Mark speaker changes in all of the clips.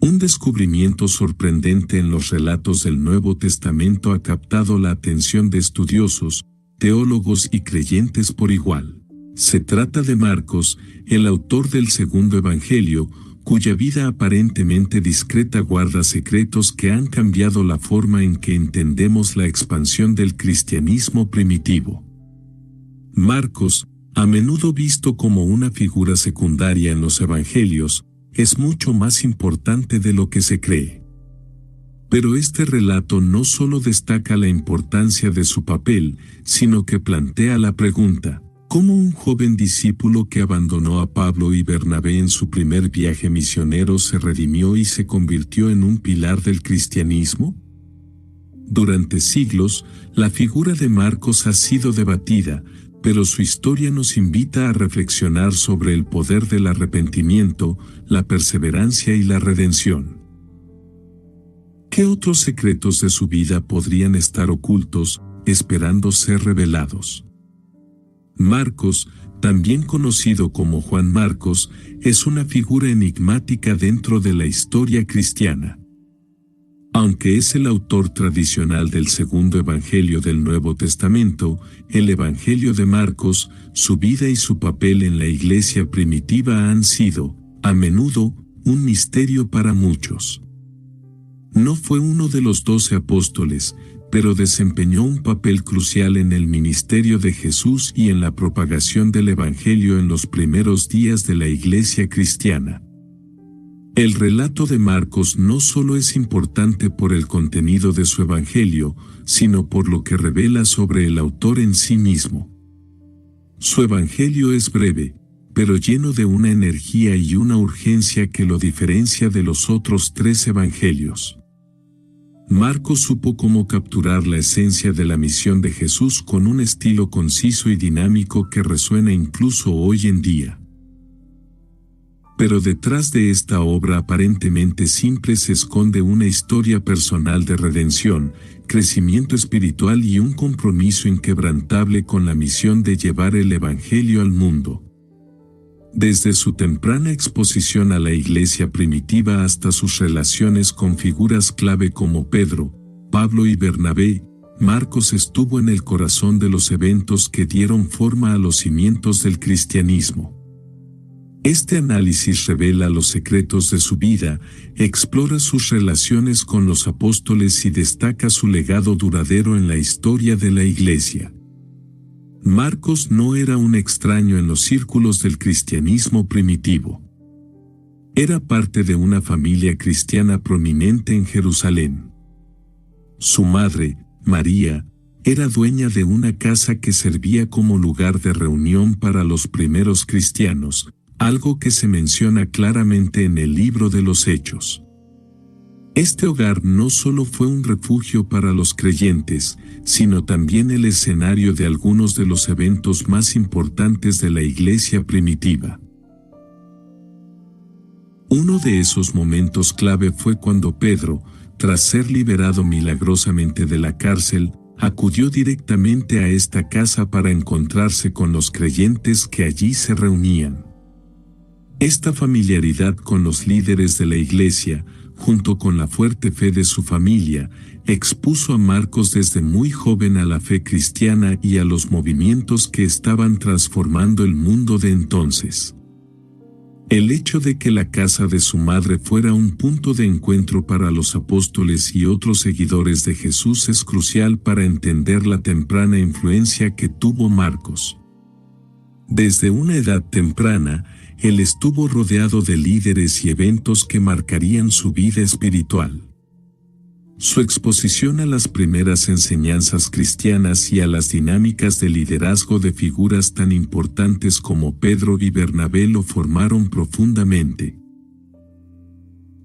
Speaker 1: Un descubrimiento sorprendente en los relatos del Nuevo Testamento ha captado la atención de estudiosos, teólogos y creyentes por igual. Se trata de Marcos, el autor del segundo Evangelio, cuya vida aparentemente discreta guarda secretos que han cambiado la forma en que entendemos la expansión del cristianismo primitivo. Marcos, a menudo visto como una figura secundaria en los Evangelios, es mucho más importante de lo que se cree. Pero este relato no solo destaca la importancia de su papel, sino que plantea la pregunta: ¿cómo un joven discípulo que abandonó a Pablo y Bernabé en su primer viaje misionero se redimió y se convirtió en un pilar del cristianismo? Durante siglos, la figura de Marcos ha sido debatida, pero su historia nos invita a reflexionar sobre el poder del arrepentimiento, la perseverancia y la redención. ¿Qué otros secretos de su vida podrían estar ocultos, esperando ser revelados? Marcos, también conocido como Juan Marcos, es una figura enigmática dentro de la historia cristiana. Aunque es el autor tradicional del segundo Evangelio del Nuevo Testamento, el Evangelio de Marcos, su vida y su papel en la iglesia primitiva han sido, a menudo, un misterio para muchos. No fue uno de los 12 apóstoles, pero desempeñó un papel crucial en el ministerio de Jesús y en la propagación del Evangelio en los primeros días de la iglesia cristiana. El relato de Marcos no solo es importante por el contenido de su Evangelio, sino por lo que revela sobre el autor en sí mismo. Su Evangelio es breve, pero lleno de una energía y una urgencia que lo diferencia de los otros 3 Evangelios. Marcos supo cómo capturar la esencia de la misión de Jesús con un estilo conciso y dinámico que resuena incluso hoy en día. Pero detrás de esta obra aparentemente simple se esconde una historia personal de redención, crecimiento espiritual y un compromiso inquebrantable con la misión de llevar el Evangelio al mundo. Desde su temprana exposición a la iglesia primitiva hasta sus relaciones con figuras clave como Pedro, Pablo y Bernabé, Marcos estuvo en el corazón de los eventos que dieron forma a los cimientos del cristianismo. Este análisis revela los secretos de su vida, explora sus relaciones con los apóstoles y destaca su legado duradero en la historia de la Iglesia. Marcos no era un extraño en los círculos del cristianismo primitivo. Era parte de una familia cristiana prominente en Jerusalén. Su madre, María, era dueña de una casa que servía como lugar de reunión para los primeros cristianos, algo que se menciona claramente en el libro de los Hechos. Este hogar no solo fue un refugio para los creyentes, sino también el escenario de algunos de los eventos más importantes de la iglesia primitiva. Uno de esos momentos clave fue cuando Pedro, tras ser liberado milagrosamente de la cárcel, acudió directamente a esta casa para encontrarse con los creyentes que allí se reunían. Esta familiaridad con los líderes de la iglesia, junto con la fuerte fe de su familia, expuso a Marcos desde muy joven a la fe cristiana y a los movimientos que estaban transformando el mundo de entonces. El hecho de que la casa de su madre fuera un punto de encuentro para los apóstoles y otros seguidores de Jesús es crucial para entender la temprana influencia que tuvo Marcos. Desde una edad temprana, él estuvo rodeado de líderes y eventos que marcarían su vida espiritual. Su exposición a las primeras enseñanzas cristianas y a las dinámicas de liderazgo de figuras tan importantes como Pedro y Bernabé lo formaron profundamente.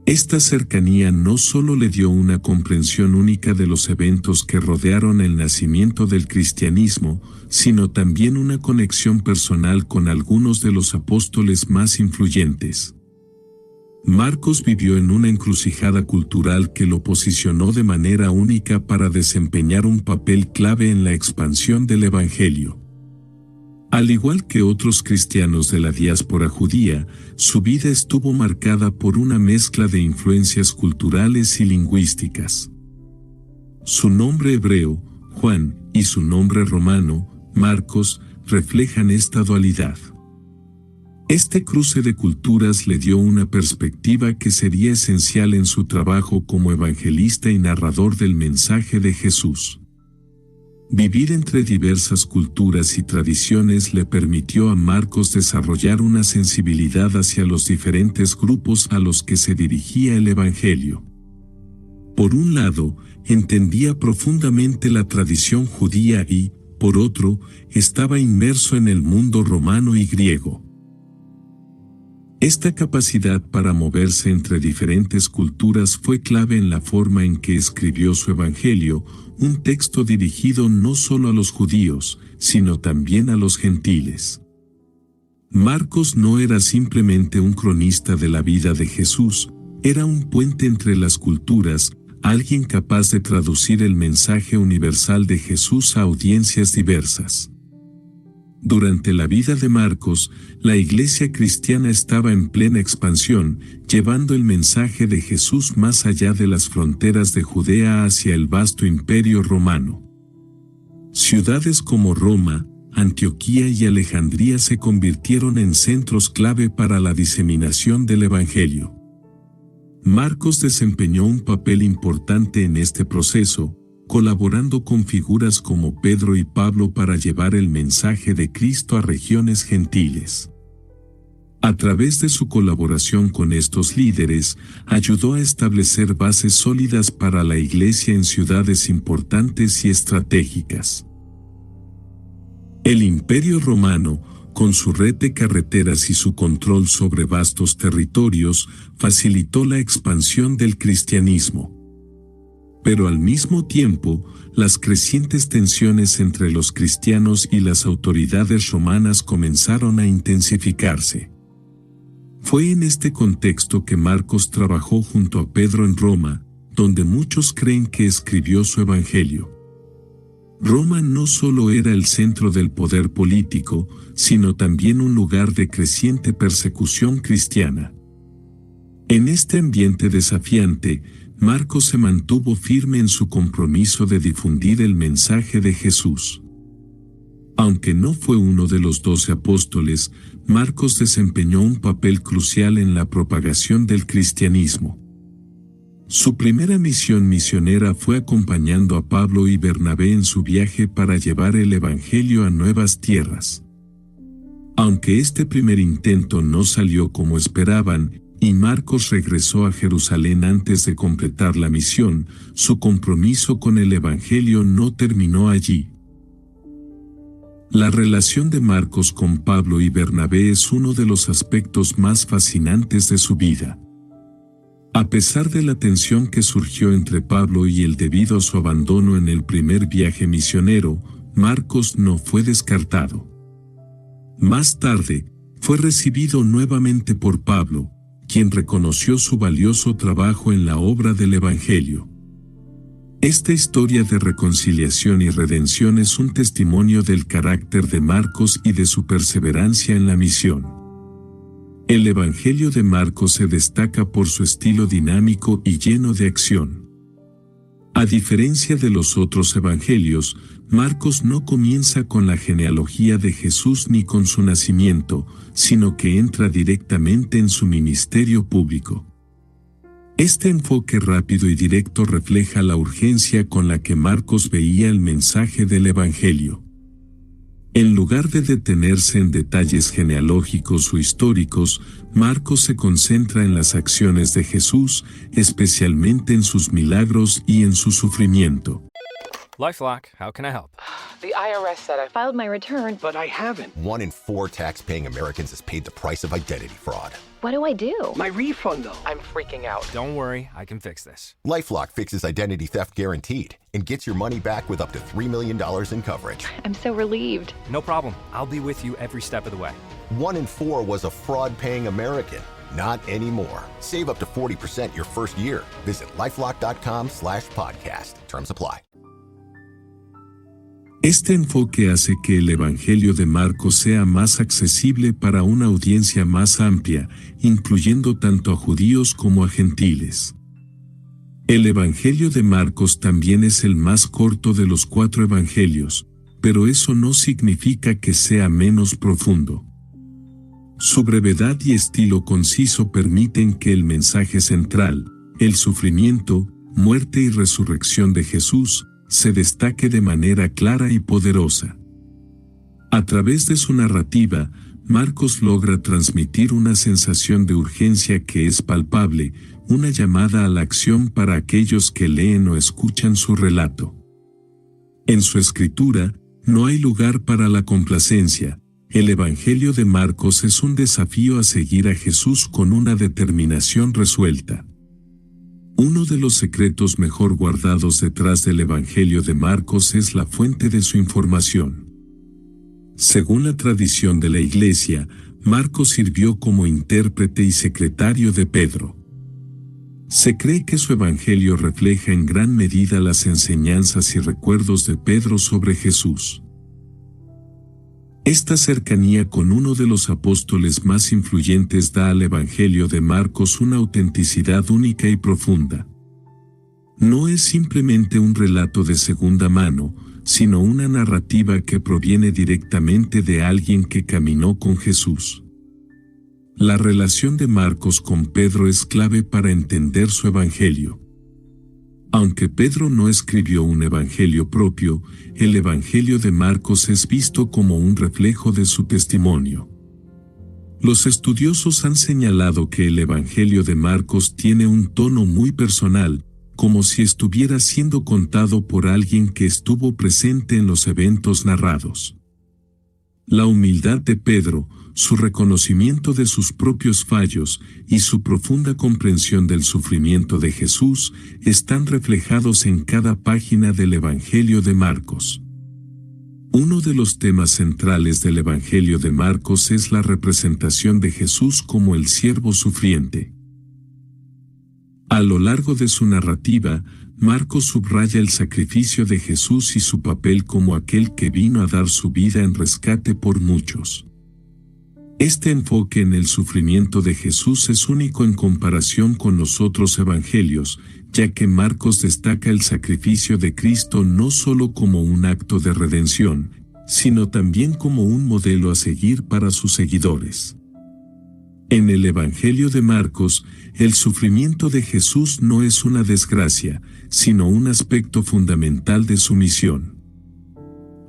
Speaker 1: Esta cercanía no solo le dio una comprensión única de los eventos que rodearon el nacimiento del cristianismo, sino también una conexión personal con algunos de los apóstoles más influyentes. Marcos vivió en una encrucijada cultural que lo posicionó de manera única para desempeñar un papel clave en la expansión del Evangelio. Al igual que otros cristianos de la diáspora judía, su vida estuvo marcada por una mezcla de influencias culturales y lingüísticas. Su nombre hebreo, Juan, y su nombre romano, Marcos, reflejan esta dualidad. Este cruce de culturas le dio una perspectiva que sería esencial en su trabajo como evangelista y narrador del mensaje de Jesús. Vivir entre diversas culturas y tradiciones le permitió a Marcos desarrollar una sensibilidad hacia los diferentes grupos a los que se dirigía el Evangelio. Por un lado, entendía profundamente la tradición judía y, por otro, estaba inmerso en el mundo romano y griego. Esta capacidad para moverse entre diferentes culturas fue clave en la forma en que escribió su Evangelio, un texto dirigido no solo a los judíos, sino también a los gentiles. Marcos no era simplemente un cronista de la vida de Jesús, era un puente entre las culturas, alguien capaz de traducir el mensaje universal de Jesús a audiencias diversas. Durante la vida de Marcos, la iglesia cristiana estaba en plena expansión, llevando el mensaje de Jesús más allá de las fronteras de Judea hacia el vasto imperio romano. Ciudades como Roma, Antioquía y Alejandría se convirtieron en centros clave para la diseminación del Evangelio. Marcos desempeñó un papel importante en este proceso, colaborando con figuras como Pedro y Pablo para llevar el mensaje de Cristo a regiones gentiles. A través de su colaboración con estos líderes, ayudó a establecer bases sólidas para la iglesia en ciudades importantes y estratégicas. El Imperio Romano, con su red de carreteras y su control sobre vastos territorios, facilitó la expansión del cristianismo. Pero al mismo tiempo, las crecientes tensiones entre los cristianos y las autoridades romanas comenzaron a intensificarse. Fue en este contexto que Marcos trabajó junto a Pedro en Roma, donde muchos creen que escribió su Evangelio. Roma no solo era el centro del poder político, sino también un lugar de creciente persecución cristiana. En este ambiente desafiante, Marcos se mantuvo firme en su compromiso de difundir el mensaje de Jesús. Aunque no fue uno de los 12 apóstoles, Marcos desempeñó un papel crucial en la propagación del cristianismo. Su primera misión misionera fue acompañando a Pablo y Bernabé en su viaje para llevar el Evangelio a nuevas tierras. Aunque este primer intento no salió como esperaban, y Marcos regresó a Jerusalén antes de completar la misión, su compromiso con el Evangelio no terminó allí. La relación de Marcos con Pablo y Bernabé es uno de los aspectos más fascinantes de su vida. A pesar de la tensión que surgió entre Pablo y él debido a su abandono en el primer viaje misionero, Marcos no fue descartado. Más tarde, fue recibido nuevamente por Pablo, quien reconoció su valioso trabajo en la obra del Evangelio. Esta historia de reconciliación y redención es un testimonio del carácter de Marcos y de su perseverancia en la misión. El Evangelio de Marcos se destaca por su estilo dinámico y lleno de acción. A diferencia de los otros evangelios, Marcos no comienza con la genealogía de Jesús ni con su nacimiento, sino que entra directamente en su ministerio público. Este enfoque rápido y directo refleja la urgencia con la que Marcos veía el mensaje del Evangelio. En lugar de detenerse en detalles genealógicos o históricos, Marcos se concentra en las acciones de Jesús, especialmente en sus milagros y en su sufrimiento.
Speaker 2: LifeLock, how can I help?
Speaker 3: The IRS said I filed my return,
Speaker 4: But I haven't.
Speaker 5: 1 in 4 tax-paying Americans has paid the price of identity fraud.
Speaker 3: what do I do?
Speaker 4: My refund, though.
Speaker 2: I'm freaking out. Don't worry, I can fix this.
Speaker 5: LifeLock fixes identity theft guaranteed and gets your money back with up to $3 million in coverage.
Speaker 3: I'm so relieved.
Speaker 2: No problem. I'll be with you every step of the way.
Speaker 5: 1 in 4 was a fraud-paying American. Not anymore. Save up to 40% your first year. Visit LifeLock.com/podcast. Terms apply.
Speaker 1: Este enfoque hace que el Evangelio de Marcos sea más accesible para una audiencia más amplia, incluyendo tanto a judíos como a gentiles. El Evangelio de Marcos también es el más corto de los 4 evangelios, pero eso no significa que sea menos profundo. Su brevedad y estilo conciso permiten que el mensaje central, el sufrimiento, muerte y resurrección de Jesús, se destaque de manera clara y poderosa. A través de su narrativa, Marcos logra transmitir una sensación de urgencia que es palpable, una llamada a la acción para aquellos que leen o escuchan su relato. En su escritura, no hay lugar para la complacencia. El Evangelio de Marcos es un desafío a seguir a Jesús con una determinación resuelta. Uno de los secretos mejor guardados detrás del Evangelio de Marcos es la fuente de su información. Según la tradición de la Iglesia, Marcos sirvió como intérprete y secretario de Pedro. Se cree que su Evangelio refleja en gran medida las enseñanzas y recuerdos de Pedro sobre Jesús. Esta cercanía con uno de los apóstoles más influyentes da al Evangelio de Marcos una autenticidad única y profunda. No es simplemente un relato de segunda mano, sino una narrativa que proviene directamente de alguien que caminó con Jesús. La relación de Marcos con Pedro es clave para entender su Evangelio. Aunque Pedro no escribió un evangelio propio, el Evangelio de Marcos es visto como un reflejo de su testimonio. Los estudiosos han señalado que el Evangelio de Marcos tiene un tono muy personal, como si estuviera siendo contado por alguien que estuvo presente en los eventos narrados. La humildad de Pedro, su reconocimiento de sus propios fallos y su profunda comprensión del sufrimiento de Jesús están reflejados en cada página del Evangelio de Marcos. Uno de los temas centrales del Evangelio de Marcos es la representación de Jesús como el siervo sufriente. A lo largo de su narrativa, Marcos subraya el sacrificio de Jesús y su papel como aquel que vino a dar su vida en rescate por muchos. Este enfoque en el sufrimiento de Jesús es único en comparación con los otros evangelios, ya que Marcos destaca el sacrificio de Cristo no solo como un acto de redención, sino también como un modelo a seguir para sus seguidores. En el Evangelio de Marcos, el sufrimiento de Jesús no es una desgracia, sino un aspecto fundamental de su misión.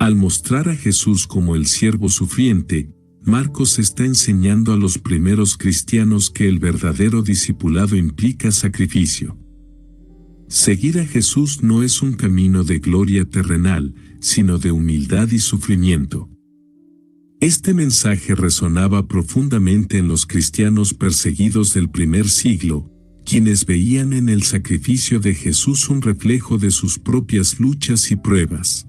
Speaker 1: Al mostrar a Jesús como el siervo sufriente, Marcos está enseñando a los primeros cristianos que el verdadero discipulado implica sacrificio. Seguir a Jesús no es un camino de gloria terrenal, sino de humildad y sufrimiento. Este mensaje resonaba profundamente en los cristianos perseguidos del primer siglo, quienes veían en el sacrificio de Jesús un reflejo de sus propias luchas y pruebas.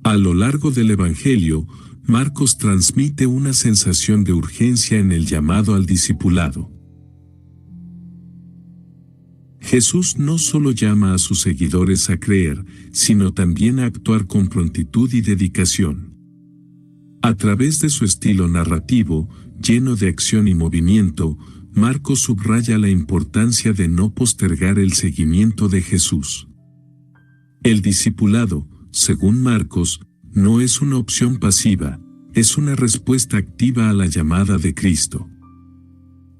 Speaker 1: A lo largo del Evangelio, Marcos transmite una sensación de urgencia en el llamado al discipulado. Jesús no solo llama a sus seguidores a creer, sino también a actuar con prontitud y dedicación. A través de su estilo narrativo, lleno de acción y movimiento, Marcos subraya la importancia de no postergar el seguimiento de Jesús. El discipulado, según Marcos, no es una opción pasiva, es una respuesta activa a la llamada de Cristo.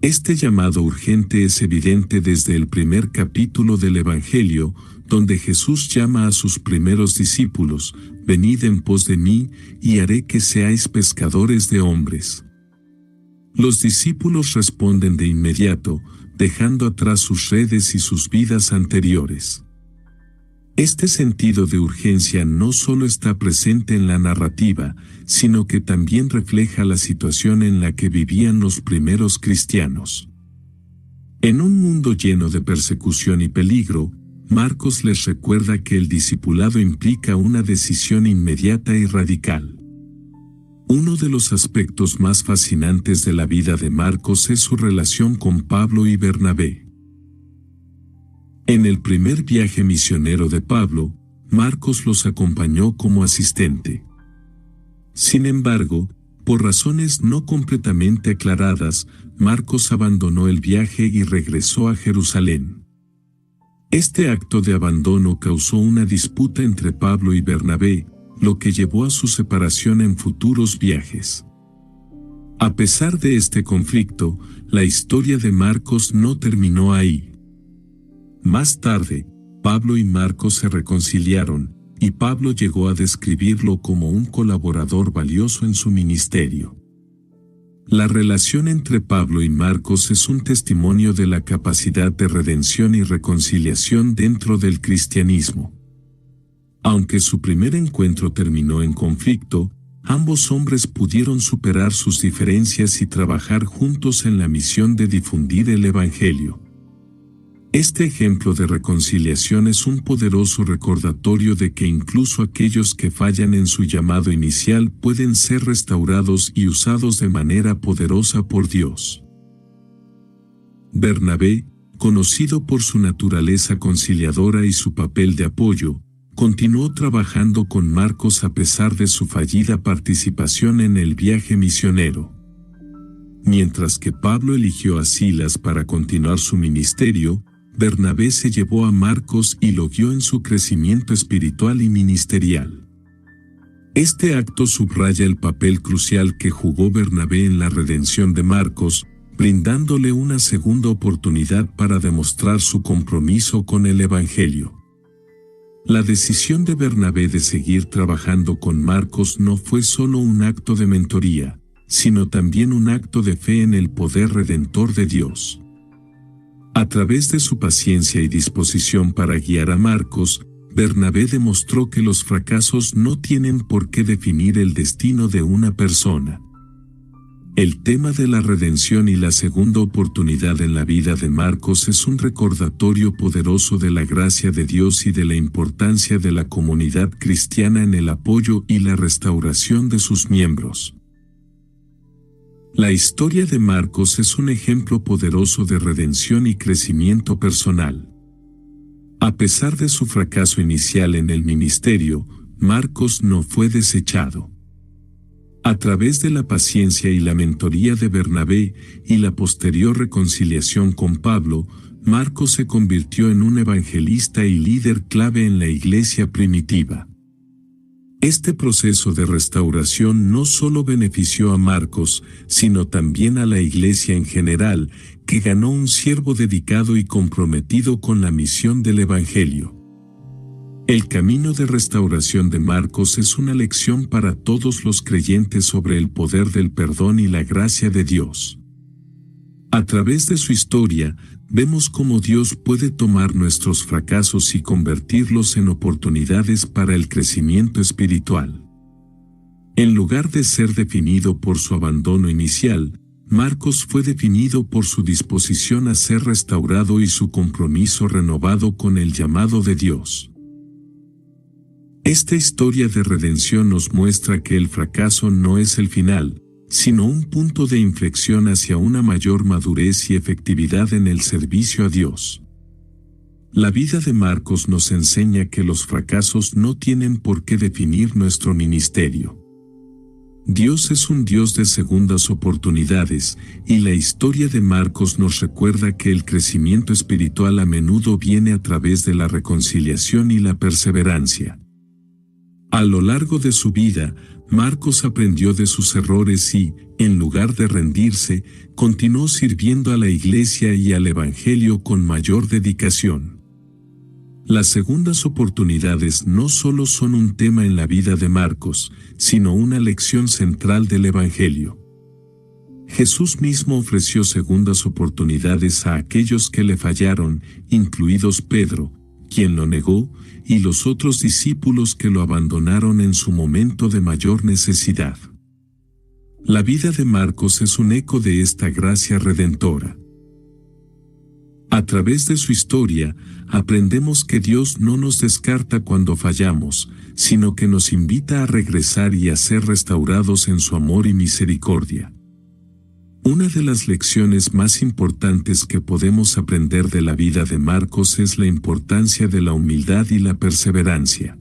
Speaker 1: Este llamado urgente es evidente desde el primer capítulo del Evangelio, donde Jesús llama a sus primeros discípulos: «Venid en pos de mí, y haré que seáis pescadores de hombres». Los discípulos responden de inmediato, dejando atrás sus redes y sus vidas anteriores. Este sentido de urgencia no solo está presente en la narrativa, sino que también refleja la situación en la que vivían los primeros cristianos. En un mundo lleno de persecución y peligro, Marcos les recuerda que el discipulado implica una decisión inmediata y radical. Uno de los aspectos más fascinantes de la vida de Marcos es su relación con Pablo y Bernabé. En el primer viaje misionero de Pablo, Marcos los acompañó como asistente. Sin embargo, por razones no completamente aclaradas, Marcos abandonó el viaje y regresó a Jerusalén. Este acto de abandono causó una disputa entre Pablo y Bernabé, lo que llevó a su separación en futuros viajes. A pesar de este conflicto, la historia de Marcos no terminó ahí. Más tarde, Pablo y Marcos se reconciliaron, y Pablo llegó a describirlo como un colaborador valioso en su ministerio. La relación entre Pablo y Marcos es un testimonio de la capacidad de redención y reconciliación dentro del cristianismo. Aunque su primer encuentro terminó en conflicto, ambos hombres pudieron superar sus diferencias y trabajar juntos en la misión de difundir el Evangelio. Este ejemplo de reconciliación es un poderoso recordatorio de que incluso aquellos que fallan en su llamado inicial pueden ser restaurados y usados de manera poderosa por Dios. Bernabé, conocido por su naturaleza conciliadora y su papel de apoyo, continuó trabajando con Marcos a pesar de su fallida participación en el viaje misionero. Mientras que Pablo eligió a Silas para continuar su ministerio, Bernabé se llevó a Marcos y lo guió en su crecimiento espiritual y ministerial. Este acto subraya el papel crucial que jugó Bernabé en la redención de Marcos, brindándole una segunda oportunidad para demostrar su compromiso con el Evangelio. La decisión de Bernabé de seguir trabajando con Marcos no fue solo un acto de mentoría, sino también un acto de fe en el poder redentor de Dios. A través de su paciencia y disposición para guiar a Marcos, Bernabé demostró que los fracasos no tienen por qué definir el destino de una persona. El tema de la redención y la segunda oportunidad en la vida de Marcos es un recordatorio poderoso de la gracia de Dios y de la importancia de la comunidad cristiana en el apoyo y la restauración de sus miembros. La historia de Marcos es un ejemplo poderoso de redención y crecimiento personal. A pesar de su fracaso inicial en el ministerio, Marcos no fue desechado. A través de la paciencia y la mentoría de Bernabé y la posterior reconciliación con Pablo, Marcos se convirtió en un evangelista y líder clave en la iglesia primitiva. Este proceso de restauración no solo benefició a Marcos, sino también a la iglesia en general, que ganó un siervo dedicado y comprometido con la misión del Evangelio. El camino de restauración de Marcos es una lección para todos los creyentes sobre el poder del perdón y la gracia de Dios. A través de su historia, vemos cómo Dios puede tomar nuestros fracasos y convertirlos en oportunidades para el crecimiento espiritual. En lugar de ser definido por su abandono inicial, Marcos fue definido por su disposición a ser restaurado y su compromiso renovado con el llamado de Dios. Esta historia de redención nos muestra que el fracaso no es el final, sino un punto de inflexión hacia una mayor madurez y efectividad en el servicio a Dios. La vida de Marcos nos enseña que los fracasos no tienen por qué definir nuestro ministerio. Dios es un Dios de segundas oportunidades, y la historia de Marcos nos recuerda que el crecimiento espiritual a menudo viene a través de la reconciliación y la perseverancia. A lo largo de su vida, Marcos aprendió de sus errores y, en lugar de rendirse, continuó sirviendo a la iglesia y al Evangelio con mayor dedicación. Las segundas oportunidades no solo son un tema en la vida de Marcos, sino una lección central del Evangelio. Jesús mismo ofreció segundas oportunidades a aquellos que le fallaron, incluidos Pedro, quien lo negó, y los otros discípulos que lo abandonaron en su momento de mayor necesidad. La vida de Marcos es un eco de esta gracia redentora. A través de su historia, aprendemos que Dios no nos descarta cuando fallamos, sino que nos invita a regresar y a ser restaurados en su amor y misericordia. Una de las lecciones más importantes que podemos aprender de la vida de Marcos es la importancia de la humildad y la perseverancia.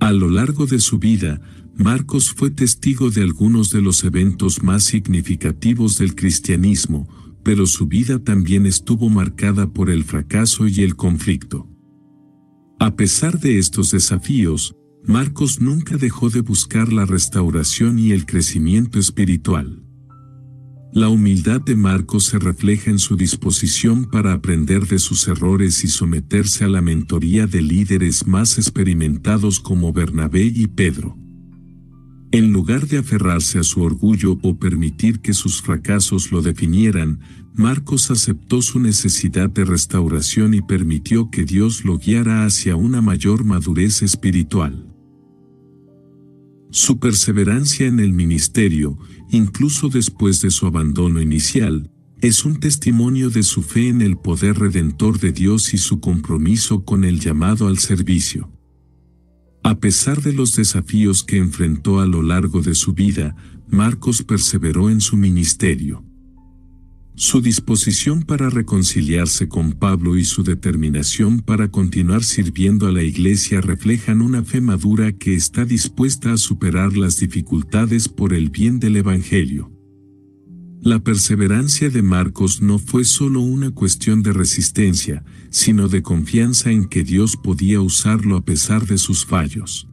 Speaker 1: A lo largo de su vida, Marcos fue testigo de algunos de los eventos más significativos del cristianismo, pero su vida también estuvo marcada por el fracaso y el conflicto. A pesar de estos desafíos, Marcos nunca dejó de buscar la restauración y el crecimiento espiritual. La humildad de Marcos se refleja en su disposición para aprender de sus errores y someterse a la mentoría de líderes más experimentados como Bernabé y Pedro. En lugar de aferrarse a su orgullo o permitir que sus fracasos lo definieran, Marcos aceptó su necesidad de restauración y permitió que Dios lo guiara hacia una mayor madurez espiritual. Su perseverancia en el ministerio, incluso después de su abandono inicial, es un testimonio de su fe en el poder redentor de Dios y su compromiso con el llamado al servicio. A pesar de los desafíos que enfrentó a lo largo de su vida, Marcos perseveró en su ministerio. Su disposición para reconciliarse con Pablo y su determinación para continuar sirviendo a la Iglesia reflejan una fe madura que está dispuesta a superar las dificultades por el bien del Evangelio. La perseverancia de Marcos no fue solo una cuestión de resistencia, sino de confianza en que Dios podía usarlo a pesar de sus fallos.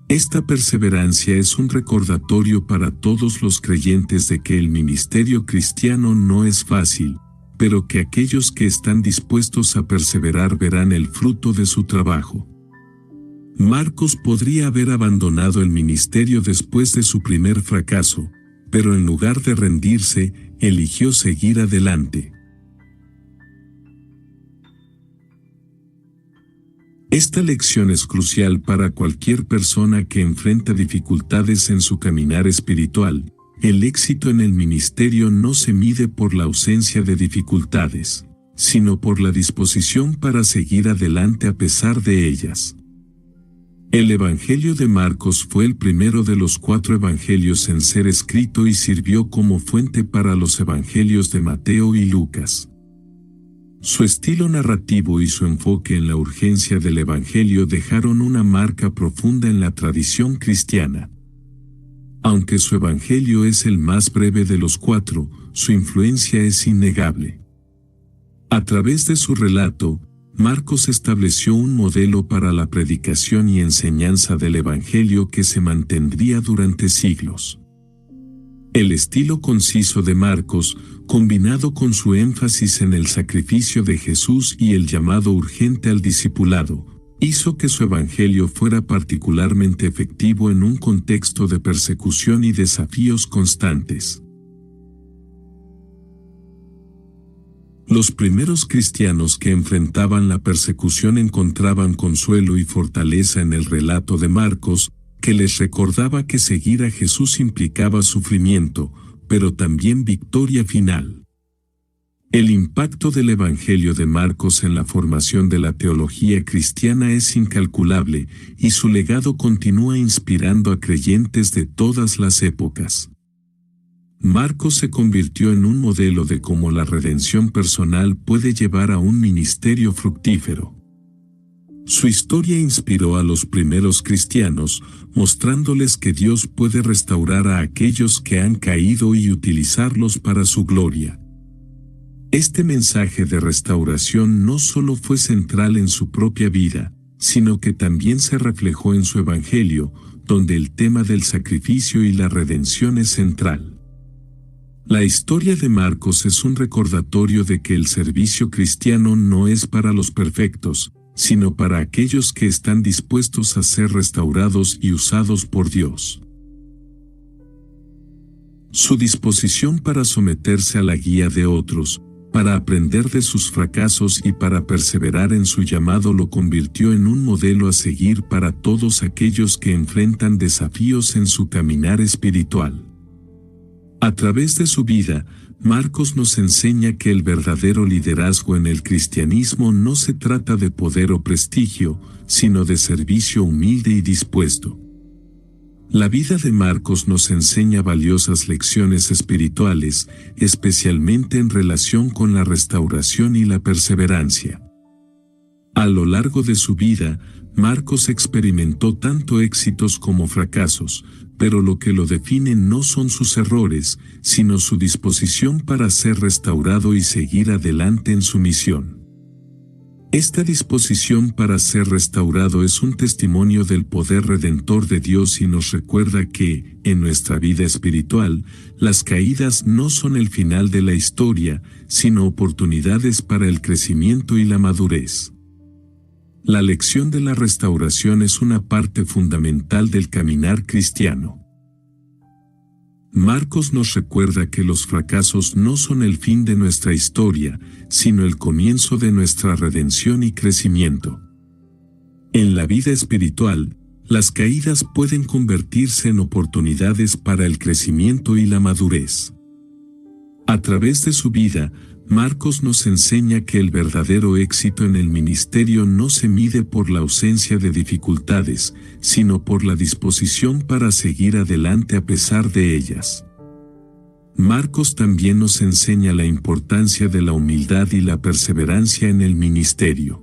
Speaker 1: Esta perseverancia es un recordatorio para todos los creyentes de que el ministerio cristiano no es fácil, pero que aquellos que están dispuestos a perseverar verán el fruto de su trabajo. Marcos podría haber abandonado el ministerio después de su primer fracaso, pero en lugar de rendirse, eligió seguir adelante. Esta lección es crucial para cualquier persona que enfrenta dificultades en su caminar espiritual. El éxito en el ministerio no se mide por la ausencia de dificultades, sino por la disposición para seguir adelante a pesar de ellas. El Evangelio de Marcos fue el primero de los 4 evangelios en ser escrito y sirvió como fuente para los evangelios de Mateo y Lucas. Su estilo narrativo y su enfoque en la urgencia del Evangelio dejaron una marca profunda en la tradición cristiana. Aunque su Evangelio es el más breve de los 4, su influencia es innegable. A través de su relato, Marcos estableció un modelo para la predicación y enseñanza del Evangelio que se mantendría durante siglos. El estilo conciso de Marcos, combinado con su énfasis en el sacrificio de Jesús y el llamado urgente al discipulado, hizo que su Evangelio fuera particularmente efectivo en un contexto de persecución y desafíos constantes. Los primeros cristianos que enfrentaban la persecución encontraban consuelo y fortaleza en el relato de Marcos, que les recordaba que seguir a Jesús implicaba sufrimiento, pero también victoria final. El impacto del Evangelio de Marcos en la formación de la teología cristiana es incalculable, y su legado continúa inspirando a creyentes de todas las épocas. Marcos se convirtió en un modelo de cómo la redención personal puede llevar a un ministerio fructífero. Su historia inspiró a los primeros cristianos, mostrándoles que Dios puede restaurar a aquellos que han caído y utilizarlos para su gloria. Este mensaje de restauración no solo fue central en su propia vida, sino que también se reflejó en su Evangelio, donde el tema del sacrificio y la redención es central. La historia de Marcos es un recordatorio de que el servicio cristiano no es para los perfectos, sino para aquellos que están dispuestos a ser restaurados y usados por Dios. Su disposición para someterse a la guía de otros, para aprender de sus fracasos y para perseverar en su llamado lo convirtió en un modelo a seguir para todos aquellos que enfrentan desafíos en su caminar espiritual. A través de su vida, Marcos nos enseña que el verdadero liderazgo en el cristianismo no se trata de poder o prestigio, sino de servicio humilde y dispuesto. La vida de Marcos nos enseña valiosas lecciones espirituales, especialmente en relación con la restauración y la perseverancia. A lo largo de su vida, Marcos experimentó tanto éxitos como fracasos, pero lo que lo define no son sus errores, sino su disposición para ser restaurado y seguir adelante en su misión. Esta disposición para ser restaurado es un testimonio del poder redentor de Dios y nos recuerda que, en nuestra vida espiritual, las caídas no son el final de la historia, sino oportunidades para el crecimiento y la madurez. La lección de la restauración es una parte fundamental del caminar cristiano. Marcos nos recuerda que los fracasos no son el fin de nuestra historia, sino el comienzo de nuestra redención y crecimiento. En la vida espiritual, las caídas pueden convertirse en oportunidades para el crecimiento y la madurez. A través de su vida, Marcos nos enseña que el verdadero éxito en el ministerio no se mide por la ausencia de dificultades, sino por la disposición para seguir adelante a pesar de ellas. Marcos también nos enseña la importancia de la humildad y la perseverancia en el ministerio.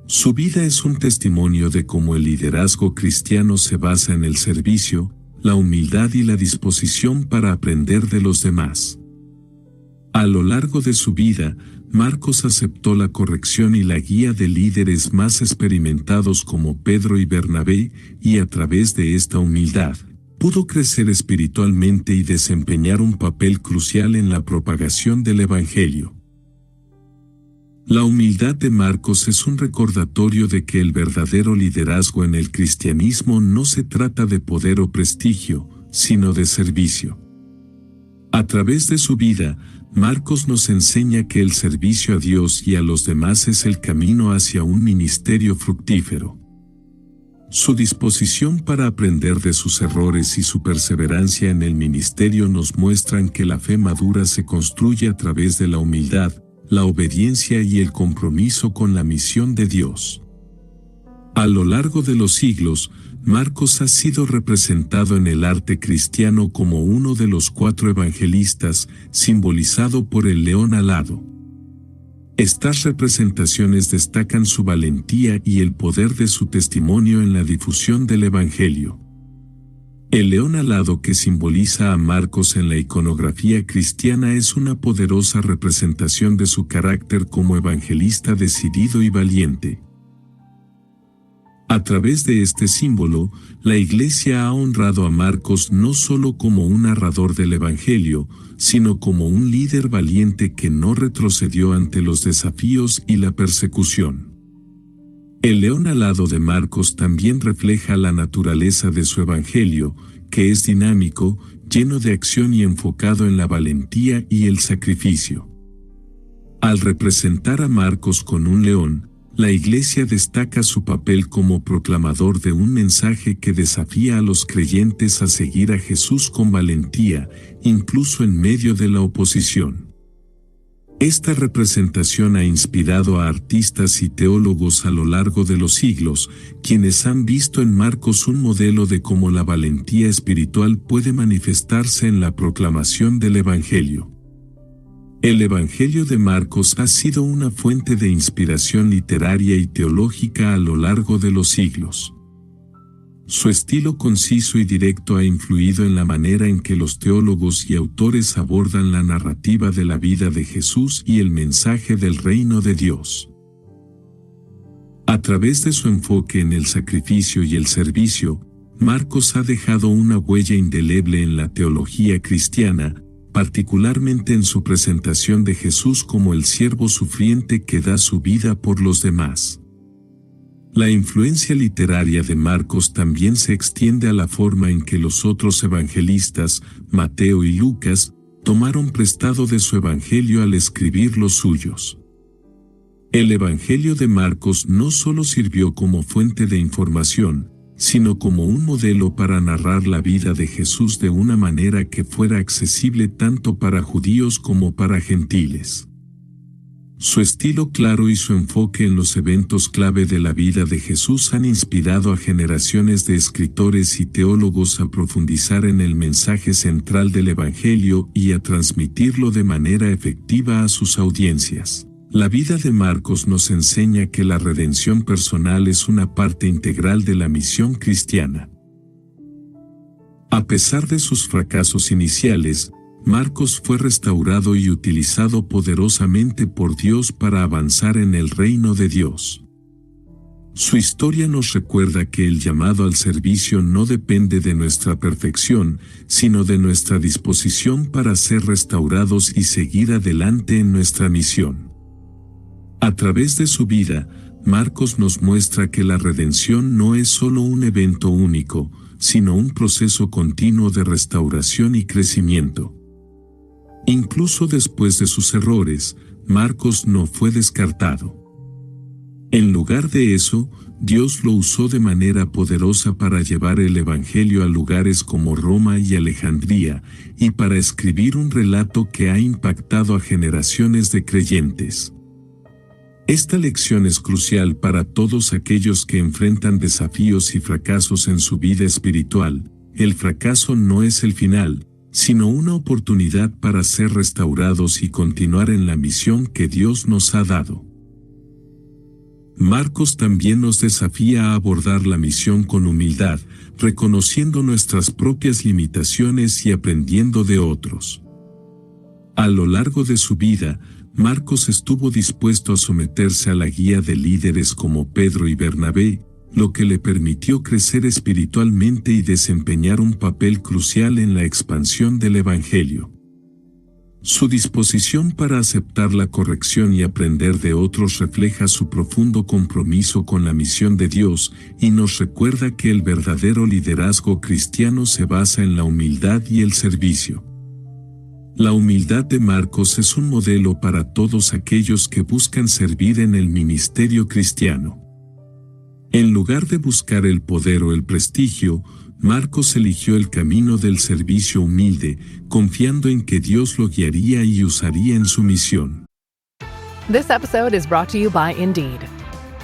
Speaker 1: Su vida es un testimonio de cómo el liderazgo cristiano se basa en el servicio, la humildad y la disposición para aprender de los demás. A lo largo de su vida, Marcos aceptó la corrección y la guía de líderes más experimentados como Pedro y Bernabé, y a través de esta humildad, pudo crecer espiritualmente y desempeñar un papel crucial en la propagación del Evangelio. La humildad de Marcos es un recordatorio de que el verdadero liderazgo en el cristianismo no se trata de poder o prestigio, sino de servicio. A través de su vida, Marcos nos enseña que el servicio a Dios y a los demás es el camino hacia un ministerio fructífero. Su disposición para aprender de sus errores y su perseverancia en el ministerio nos muestran que la fe madura se construye a través de la humildad, la obediencia y el compromiso con la misión de Dios. A lo largo de los siglos, Marcos ha sido representado en el arte cristiano como uno de los 4 evangelistas, simbolizado por el león alado. Estas representaciones destacan su valentía y el poder de su testimonio en la difusión del Evangelio. El león alado que simboliza a Marcos en la iconografía cristiana es una poderosa representación de su carácter como evangelista decidido y valiente. A través de este símbolo, la Iglesia ha honrado a Marcos no solo como un narrador del Evangelio, sino como un líder valiente que no retrocedió ante los desafíos y la persecución. El león alado de Marcos también refleja la naturaleza de su Evangelio, que es dinámico, lleno de acción y enfocado en la valentía y el sacrificio. Al representar a Marcos con un león, la Iglesia destaca su papel como proclamador de un mensaje que desafía a los creyentes a seguir a Jesús con valentía, incluso en medio de la oposición. Esta representación ha inspirado a artistas y teólogos a lo largo de los siglos, quienes han visto en Marcos un modelo de cómo la valentía espiritual puede manifestarse en la proclamación del Evangelio. El Evangelio de Marcos ha sido una fuente de inspiración literaria y teológica a lo largo de los siglos. Su estilo conciso y directo ha influido en la manera en que los teólogos y autores abordan la narrativa de la vida de Jesús y el mensaje del reino de Dios. A través de su enfoque en el sacrificio y el servicio, Marcos ha dejado una huella indeleble en la teología cristiana, particularmente en su presentación de Jesús como el siervo sufriente que da su vida por los demás. La influencia literaria de Marcos también se extiende a la forma en que los otros evangelistas, Mateo y Lucas, tomaron prestado de su evangelio al escribir los suyos. El evangelio de Marcos no solo sirvió como fuente de información, sino como un modelo para narrar la vida de Jesús de una manera que fuera accesible tanto para judíos como para gentiles. Su estilo claro y su enfoque en los eventos clave de la vida de Jesús han inspirado a generaciones de escritores y teólogos a profundizar en el mensaje central del Evangelio y a transmitirlo de manera efectiva a sus audiencias. La vida de Marcos nos enseña que la redención personal es una parte integral de la misión cristiana. A pesar de sus fracasos iniciales, Marcos fue restaurado y utilizado poderosamente por Dios para avanzar en el reino de Dios. Su historia nos recuerda que el llamado al servicio no depende de nuestra perfección, sino de nuestra disposición para ser restaurados y seguir adelante en nuestra misión. A través de su vida, Marcos nos muestra que la redención no es solo un evento único, sino un proceso continuo de restauración y crecimiento. Incluso después de sus errores, Marcos no fue descartado. En lugar de eso, Dios lo usó de manera poderosa para llevar el Evangelio a lugares como Roma y Alejandría, y para escribir un relato que ha impactado a generaciones de creyentes. Esta lección es crucial para todos aquellos que enfrentan desafíos y fracasos en su vida espiritual. El fracaso no es el final, sino una oportunidad para ser restaurados y continuar en la misión que Dios nos ha dado. Marcos también nos desafía a abordar la misión con humildad, reconociendo nuestras propias limitaciones y aprendiendo de otros. A lo largo de su vida, Marcos estuvo dispuesto a someterse a la guía de líderes como Pedro y Bernabé, lo que le permitió crecer espiritualmente y desempeñar un papel crucial en la expansión del Evangelio. Su disposición para aceptar la corrección y aprender de otros refleja su profundo compromiso con la misión de Dios y nos recuerda que el verdadero liderazgo cristiano se basa en la humildad y el servicio. La humildad de Marcos es un modelo para todos aquellos que buscan servir en el ministerio cristiano. En lugar de buscar el poder o el prestigio, Marcos eligió el camino del servicio humilde, confiando en que Dios lo guiaría y usaría en su misión.
Speaker 4: This episode is brought to you by Indeed.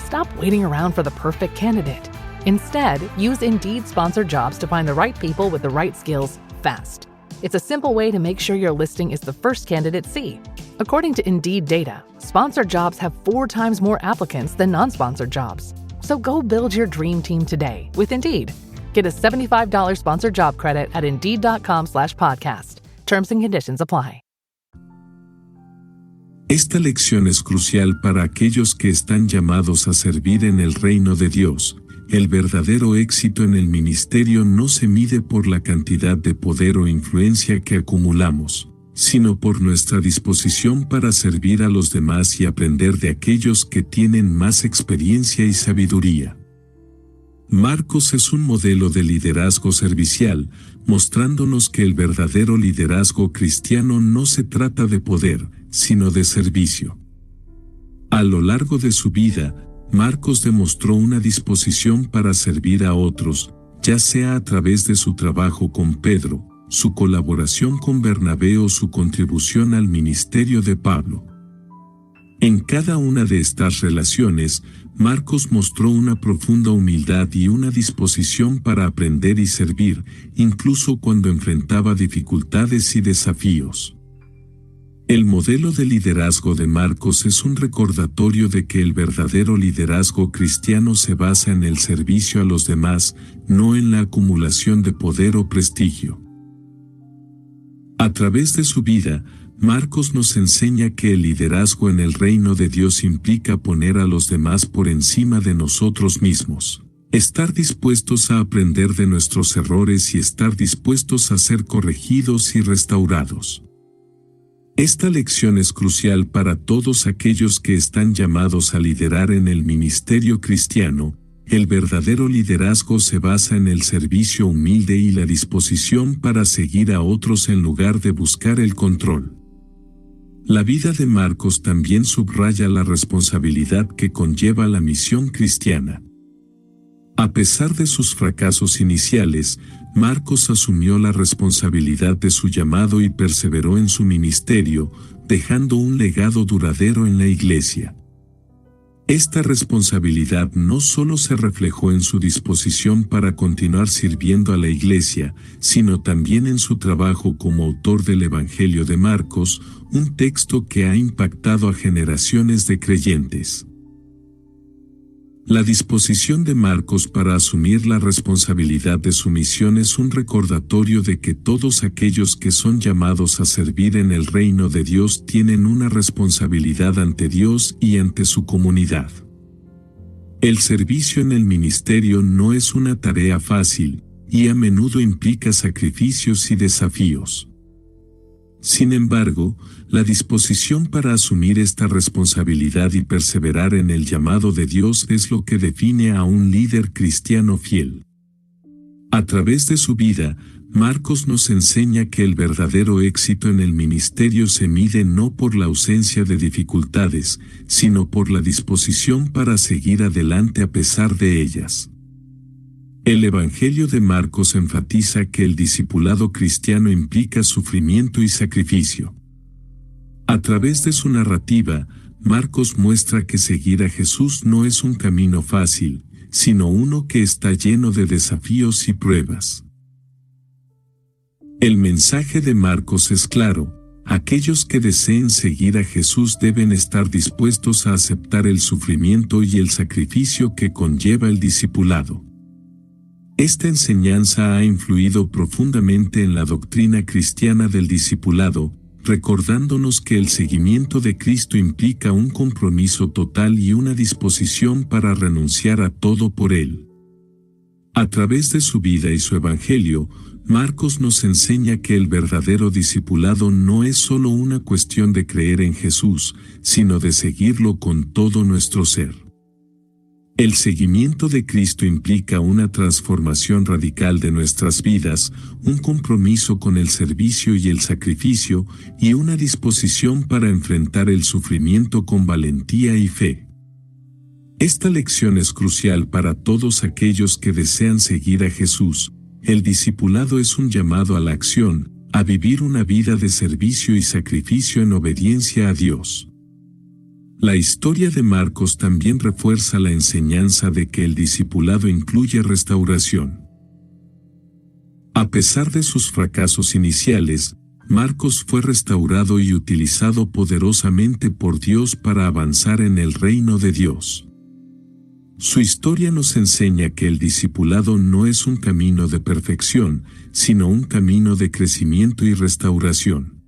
Speaker 4: Stop waiting around for the perfect candidate. Instead, use Indeed sponsored jobs to find the right people with the right skills fast. It's a simple way to make sure your listing is the first candidates see. According to Indeed data, sponsored jobs have 4 times more applicants than non-sponsored jobs. So go build your dream team today with Indeed. Get a $75 sponsored job credit at Indeed.com/podcast. Terms and conditions apply.
Speaker 1: Esta lección es crucial para aquellos que están llamados a servir en el reino de Dios. El verdadero éxito en el ministerio no se mide por la cantidad de poder o influencia que acumulamos, sino por nuestra disposición para servir a los demás y aprender de aquellos que tienen más experiencia y sabiduría. Marcos es un modelo de liderazgo servicial, mostrándonos que el verdadero liderazgo cristiano no se trata de poder, sino de servicio. A lo largo de su vida, Marcos demostró una disposición para servir a otros, ya sea a través de su trabajo con Pedro, su colaboración con Bernabé o su contribución al ministerio de Pablo. En cada una de estas relaciones, Marcos mostró una profunda humildad y una disposición para aprender y servir, incluso cuando enfrentaba dificultades y desafíos. El modelo de liderazgo de Marcos es un recordatorio de que el verdadero liderazgo cristiano se basa en el servicio a los demás, no en la acumulación de poder o prestigio. A través de su vida, Marcos nos enseña que el liderazgo en el reino de Dios implica poner a los demás por encima de nosotros mismos, estar dispuestos a aprender de nuestros errores y estar dispuestos a ser corregidos y restaurados. Esta lección es crucial para todos aquellos que están llamados a liderar en el ministerio cristiano. El verdadero liderazgo se basa en el servicio humilde y la disposición para seguir a otros en lugar de buscar el control. La vida de Marcos también subraya la responsabilidad que conlleva la misión cristiana. A pesar de sus fracasos iniciales, Marcos asumió la responsabilidad de su llamado y perseveró en su ministerio, dejando un legado duradero en la iglesia. Esta responsabilidad no solo se reflejó en su disposición para continuar sirviendo a la Iglesia, sino también en su trabajo como autor del Evangelio de Marcos, un texto que ha impactado a generaciones de creyentes. La disposición de Marcos para asumir la responsabilidad de su misión es un recordatorio de que todos aquellos que son llamados a servir en el reino de Dios tienen una responsabilidad ante Dios y ante su comunidad. El servicio en el ministerio no es una tarea fácil, y a menudo implica sacrificios y desafíos. Sin embargo, la disposición para asumir esta responsabilidad y perseverar en el llamado de Dios es lo que define a un líder cristiano fiel. A través de su vida, Marcos nos enseña que el verdadero éxito en el ministerio se mide no por la ausencia de dificultades, sino por la disposición para seguir adelante a pesar de ellas. El Evangelio de Marcos enfatiza que el discipulado cristiano implica sufrimiento y sacrificio. A través de su narrativa, Marcos muestra que seguir a Jesús no es un camino fácil, sino uno que está lleno de desafíos y pruebas. El mensaje de Marcos es claro: aquellos que deseen seguir a Jesús deben estar dispuestos a aceptar el sufrimiento y el sacrificio que conlleva el discipulado. Esta enseñanza ha influido profundamente en la doctrina cristiana del discipulado, recordándonos que el seguimiento de Cristo implica un compromiso total y una disposición para renunciar a todo por Él. A través de su vida y su Evangelio, Marcos nos enseña que el verdadero discipulado no es solo una cuestión de creer en Jesús, sino de seguirlo con todo nuestro ser. El seguimiento de Cristo implica una transformación radical de nuestras vidas, un compromiso con el servicio y el sacrificio, y una disposición para enfrentar el sufrimiento con valentía y fe. Esta lección es crucial para todos aquellos que desean seguir a Jesús. El discipulado es un llamado a la acción, a vivir una vida de servicio y sacrificio en obediencia a Dios. La historia de Marcos también refuerza la enseñanza de que el discipulado incluye restauración. A pesar de sus fracasos iniciales, Marcos fue restaurado y utilizado poderosamente por Dios para avanzar en el reino de Dios. Su historia nos enseña que el discipulado no es un camino de perfección, sino un camino de crecimiento y restauración.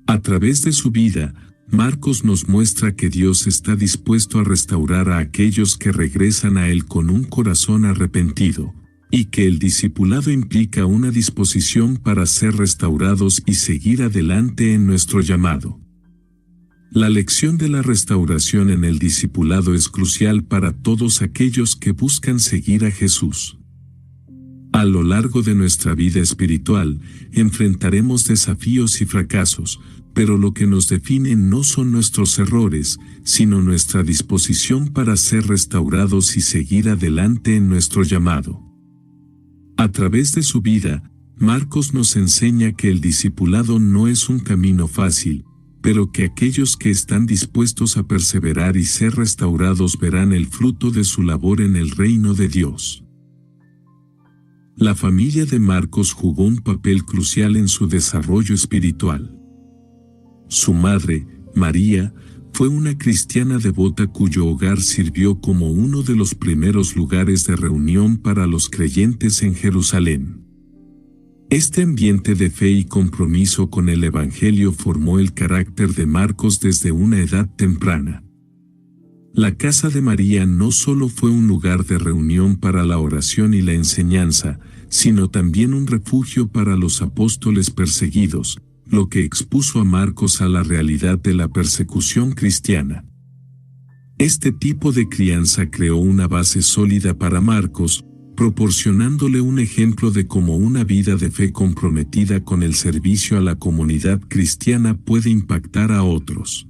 Speaker 1: A través de su vida, Marcos nos muestra que Dios está dispuesto a restaurar a aquellos que regresan a Él con un corazón arrepentido, y que el discipulado implica una disposición para ser restaurados y seguir adelante en nuestro llamado. La lección de la restauración en el discipulado es crucial para todos aquellos que buscan seguir a Jesús. A lo largo de nuestra vida espiritual, enfrentaremos desafíos y fracasos, pero lo que nos define no son nuestros errores, sino nuestra disposición para ser restaurados y seguir adelante en nuestro llamado. A través de su vida, Marcos nos enseña que el discipulado no es un camino fácil, pero que aquellos que están dispuestos a perseverar y ser restaurados verán el fruto de su labor en el reino de Dios. La familia de Marcos jugó un papel crucial en su desarrollo espiritual. Su madre, María, fue una cristiana devota cuyo hogar sirvió como uno de los primeros lugares de reunión para los creyentes en Jerusalén. Este ambiente de fe y compromiso con el Evangelio formó el carácter de Marcos desde una edad temprana. La casa de María no solo fue un lugar de reunión para la oración y la enseñanza, sino también un refugio para los apóstoles perseguidos, lo que expuso a Marcos a la realidad de la persecución cristiana. Este tipo de crianza creó una base sólida para Marcos, proporcionándole un ejemplo de cómo una vida de fe comprometida con el servicio a la comunidad cristiana puede impactar a otros.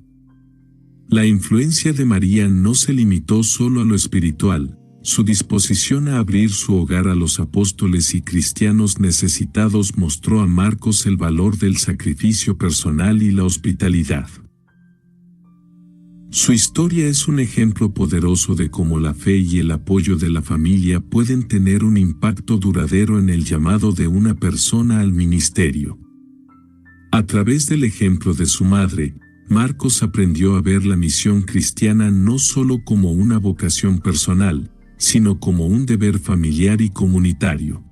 Speaker 1: La influencia de María no se limitó solo a lo espiritual. Su disposición a abrir su hogar a los apóstoles y cristianos necesitados mostró a Marcos el valor del sacrificio personal y la hospitalidad. Su historia es un ejemplo poderoso de cómo la fe y el apoyo de la familia pueden tener un impacto duradero en el llamado de una persona al ministerio. A través del ejemplo de su madre, Marcos aprendió a ver la misión cristiana no solo como una vocación personal, sino como un deber familiar y comunitario.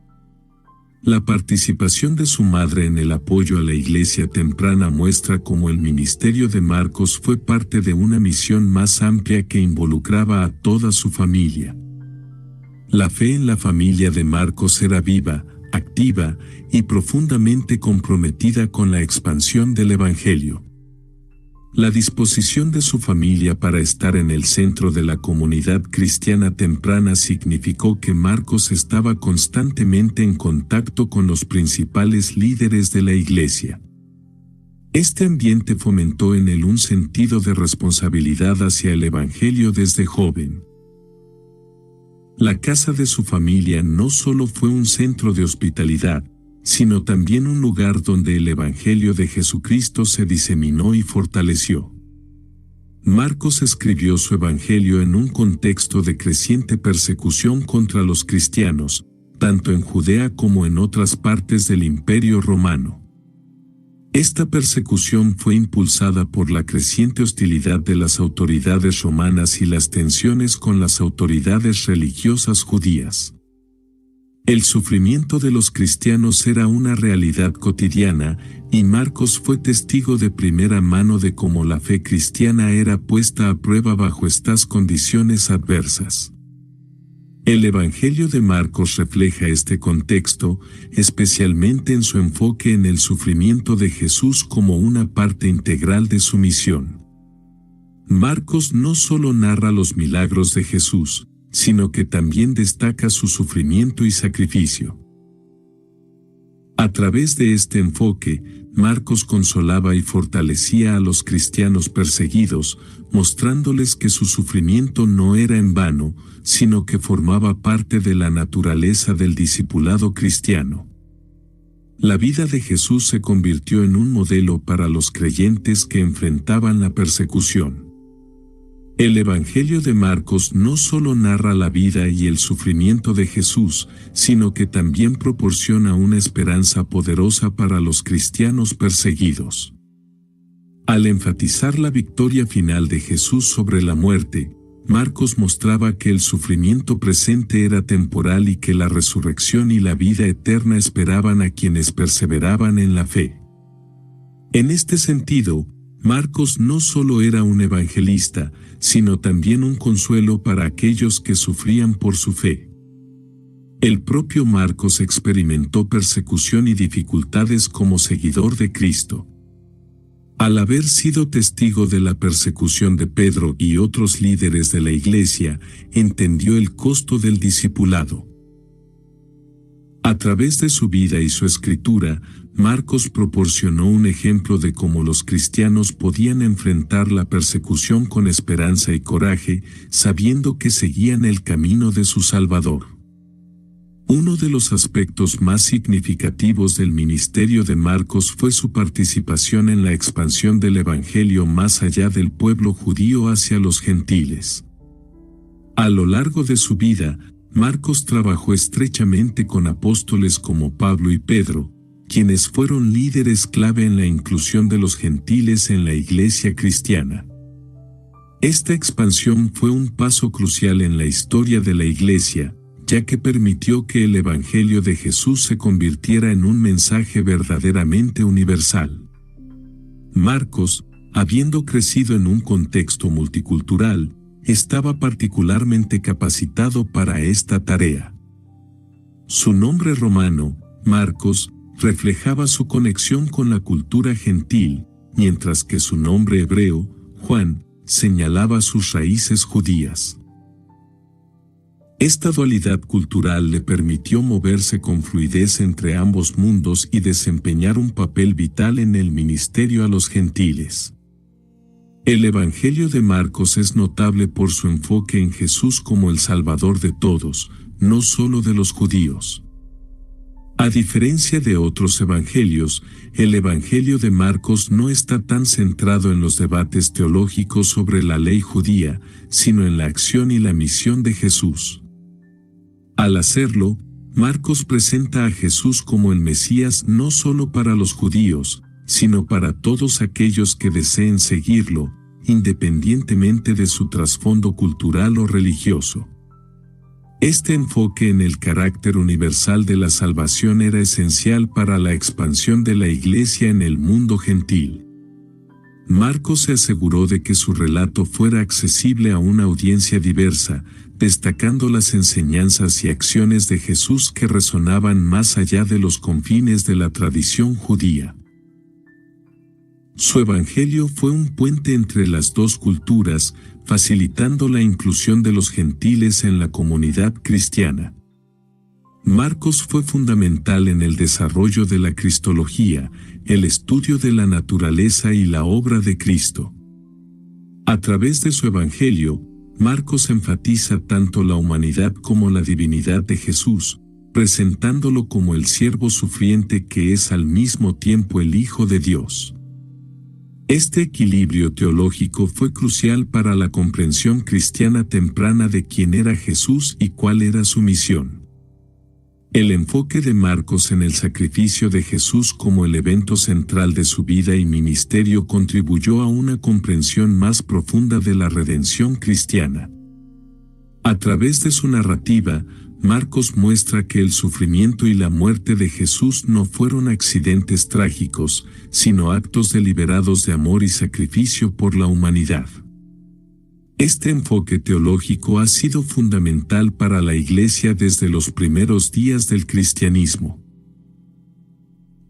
Speaker 1: La participación de su madre en el apoyo a la iglesia temprana muestra cómo el ministerio de Marcos fue parte de una misión más amplia que involucraba a toda su familia. La fe en la familia de Marcos era viva, activa y profundamente comprometida con la expansión del Evangelio. La disposición de su familia para estar en el centro de la comunidad cristiana temprana significó que Marcos estaba constantemente en contacto con los principales líderes de la iglesia. Este ambiente fomentó en él un sentido de responsabilidad hacia el Evangelio desde joven. La casa de su familia no solo fue un centro de hospitalidad, sino también un lugar donde el Evangelio de Jesucristo se diseminó y fortaleció. Marcos escribió su Evangelio en un contexto de creciente persecución contra los cristianos, tanto en Judea como en otras partes del Imperio Romano. Esta persecución fue impulsada por la creciente hostilidad de las autoridades romanas y las tensiones con las autoridades religiosas judías. El sufrimiento de los cristianos era una realidad cotidiana, y Marcos fue testigo de primera mano de cómo la fe cristiana era puesta a prueba bajo estas condiciones adversas. El Evangelio de Marcos refleja este contexto, especialmente en su enfoque en el sufrimiento de Jesús como una parte integral de su misión. Marcos no solo narra los milagros de Jesús, sino que también destaca su sufrimiento y sacrificio. A través de este enfoque, Marcos consolaba y fortalecía a los cristianos perseguidos, mostrándoles que su sufrimiento no era en vano, sino que formaba parte de la naturaleza del discipulado cristiano. La vida de Jesús se convirtió en un modelo para los creyentes que enfrentaban la persecución. El Evangelio de Marcos no solo narra la vida y el sufrimiento de Jesús, sino que también proporciona una esperanza poderosa para los cristianos perseguidos. Al enfatizar la victoria final de Jesús sobre la muerte, Marcos mostraba que el sufrimiento presente era temporal y que la resurrección y la vida eterna esperaban a quienes perseveraban en la fe. En este sentido, Marcos no solo era un evangelista, sino también un consuelo para aquellos que sufrían por su fe. El propio Marcos experimentó persecución y dificultades como seguidor de Cristo. Al haber sido testigo de la persecución de Pedro y otros líderes de la iglesia, entendió el costo del discipulado. A través de su vida y su escritura, Marcos proporcionó un ejemplo de cómo los cristianos podían enfrentar la persecución con esperanza y coraje, sabiendo que seguían el camino de su Salvador. Uno de los aspectos más significativos del ministerio de Marcos fue su participación en la expansión del Evangelio más allá del pueblo judío hacia los gentiles. A lo largo de su vida, Marcos trabajó estrechamente con apóstoles como Pablo y Pedro, quienes fueron líderes clave en la inclusión de los gentiles en la iglesia cristiana. Esta expansión fue un paso crucial en la historia de la iglesia, ya que permitió que el Evangelio de Jesús se convirtiera en un mensaje verdaderamente universal. Marcos, habiendo crecido en un contexto multicultural, estaba particularmente capacitado para esta tarea. Su nombre romano, Marcos, reflejaba su conexión con la cultura gentil, mientras que su nombre hebreo, Juan, señalaba sus raíces judías. Esta dualidad cultural le permitió moverse con fluidez entre ambos mundos y desempeñar un papel vital en el ministerio a los gentiles. El Evangelio de Marcos es notable por su enfoque en Jesús como el Salvador de todos, no solo de los judíos. A diferencia de otros evangelios, el Evangelio de Marcos no está tan centrado en los debates teológicos sobre la ley judía, sino en la acción y la misión de Jesús. Al hacerlo, Marcos presenta a Jesús como el Mesías no solo para los judíos, sino para todos aquellos que deseen seguirlo, independientemente de su trasfondo cultural o religioso. Este enfoque en el carácter universal de la salvación era esencial para la expansión de la Iglesia en el mundo gentil. Marcos se aseguró de que su relato fuera accesible a una audiencia diversa, destacando las enseñanzas y acciones de Jesús que resonaban más allá de los confines de la tradición judía. Su evangelio fue un puente entre las dos culturas, facilitando la inclusión de los gentiles en la comunidad cristiana. Marcos fue fundamental en el desarrollo de la cristología, el estudio de la naturaleza y la obra de Cristo. A través de su evangelio, Marcos enfatiza tanto la humanidad como la divinidad de Jesús, presentándolo como el siervo sufriente que es al mismo tiempo el Hijo de Dios. Este equilibrio teológico fue crucial para la comprensión cristiana temprana de quién era Jesús y cuál era su misión. El enfoque de Marcos en el sacrificio de Jesús como el evento central de su vida y ministerio contribuyó a una comprensión más profunda de la redención cristiana. A través de su narrativa, Marcos muestra que el sufrimiento y la muerte de Jesús no fueron accidentes trágicos, sino actos deliberados de amor y sacrificio por la humanidad. Este enfoque teológico ha sido fundamental para la Iglesia desde los primeros días del cristianismo.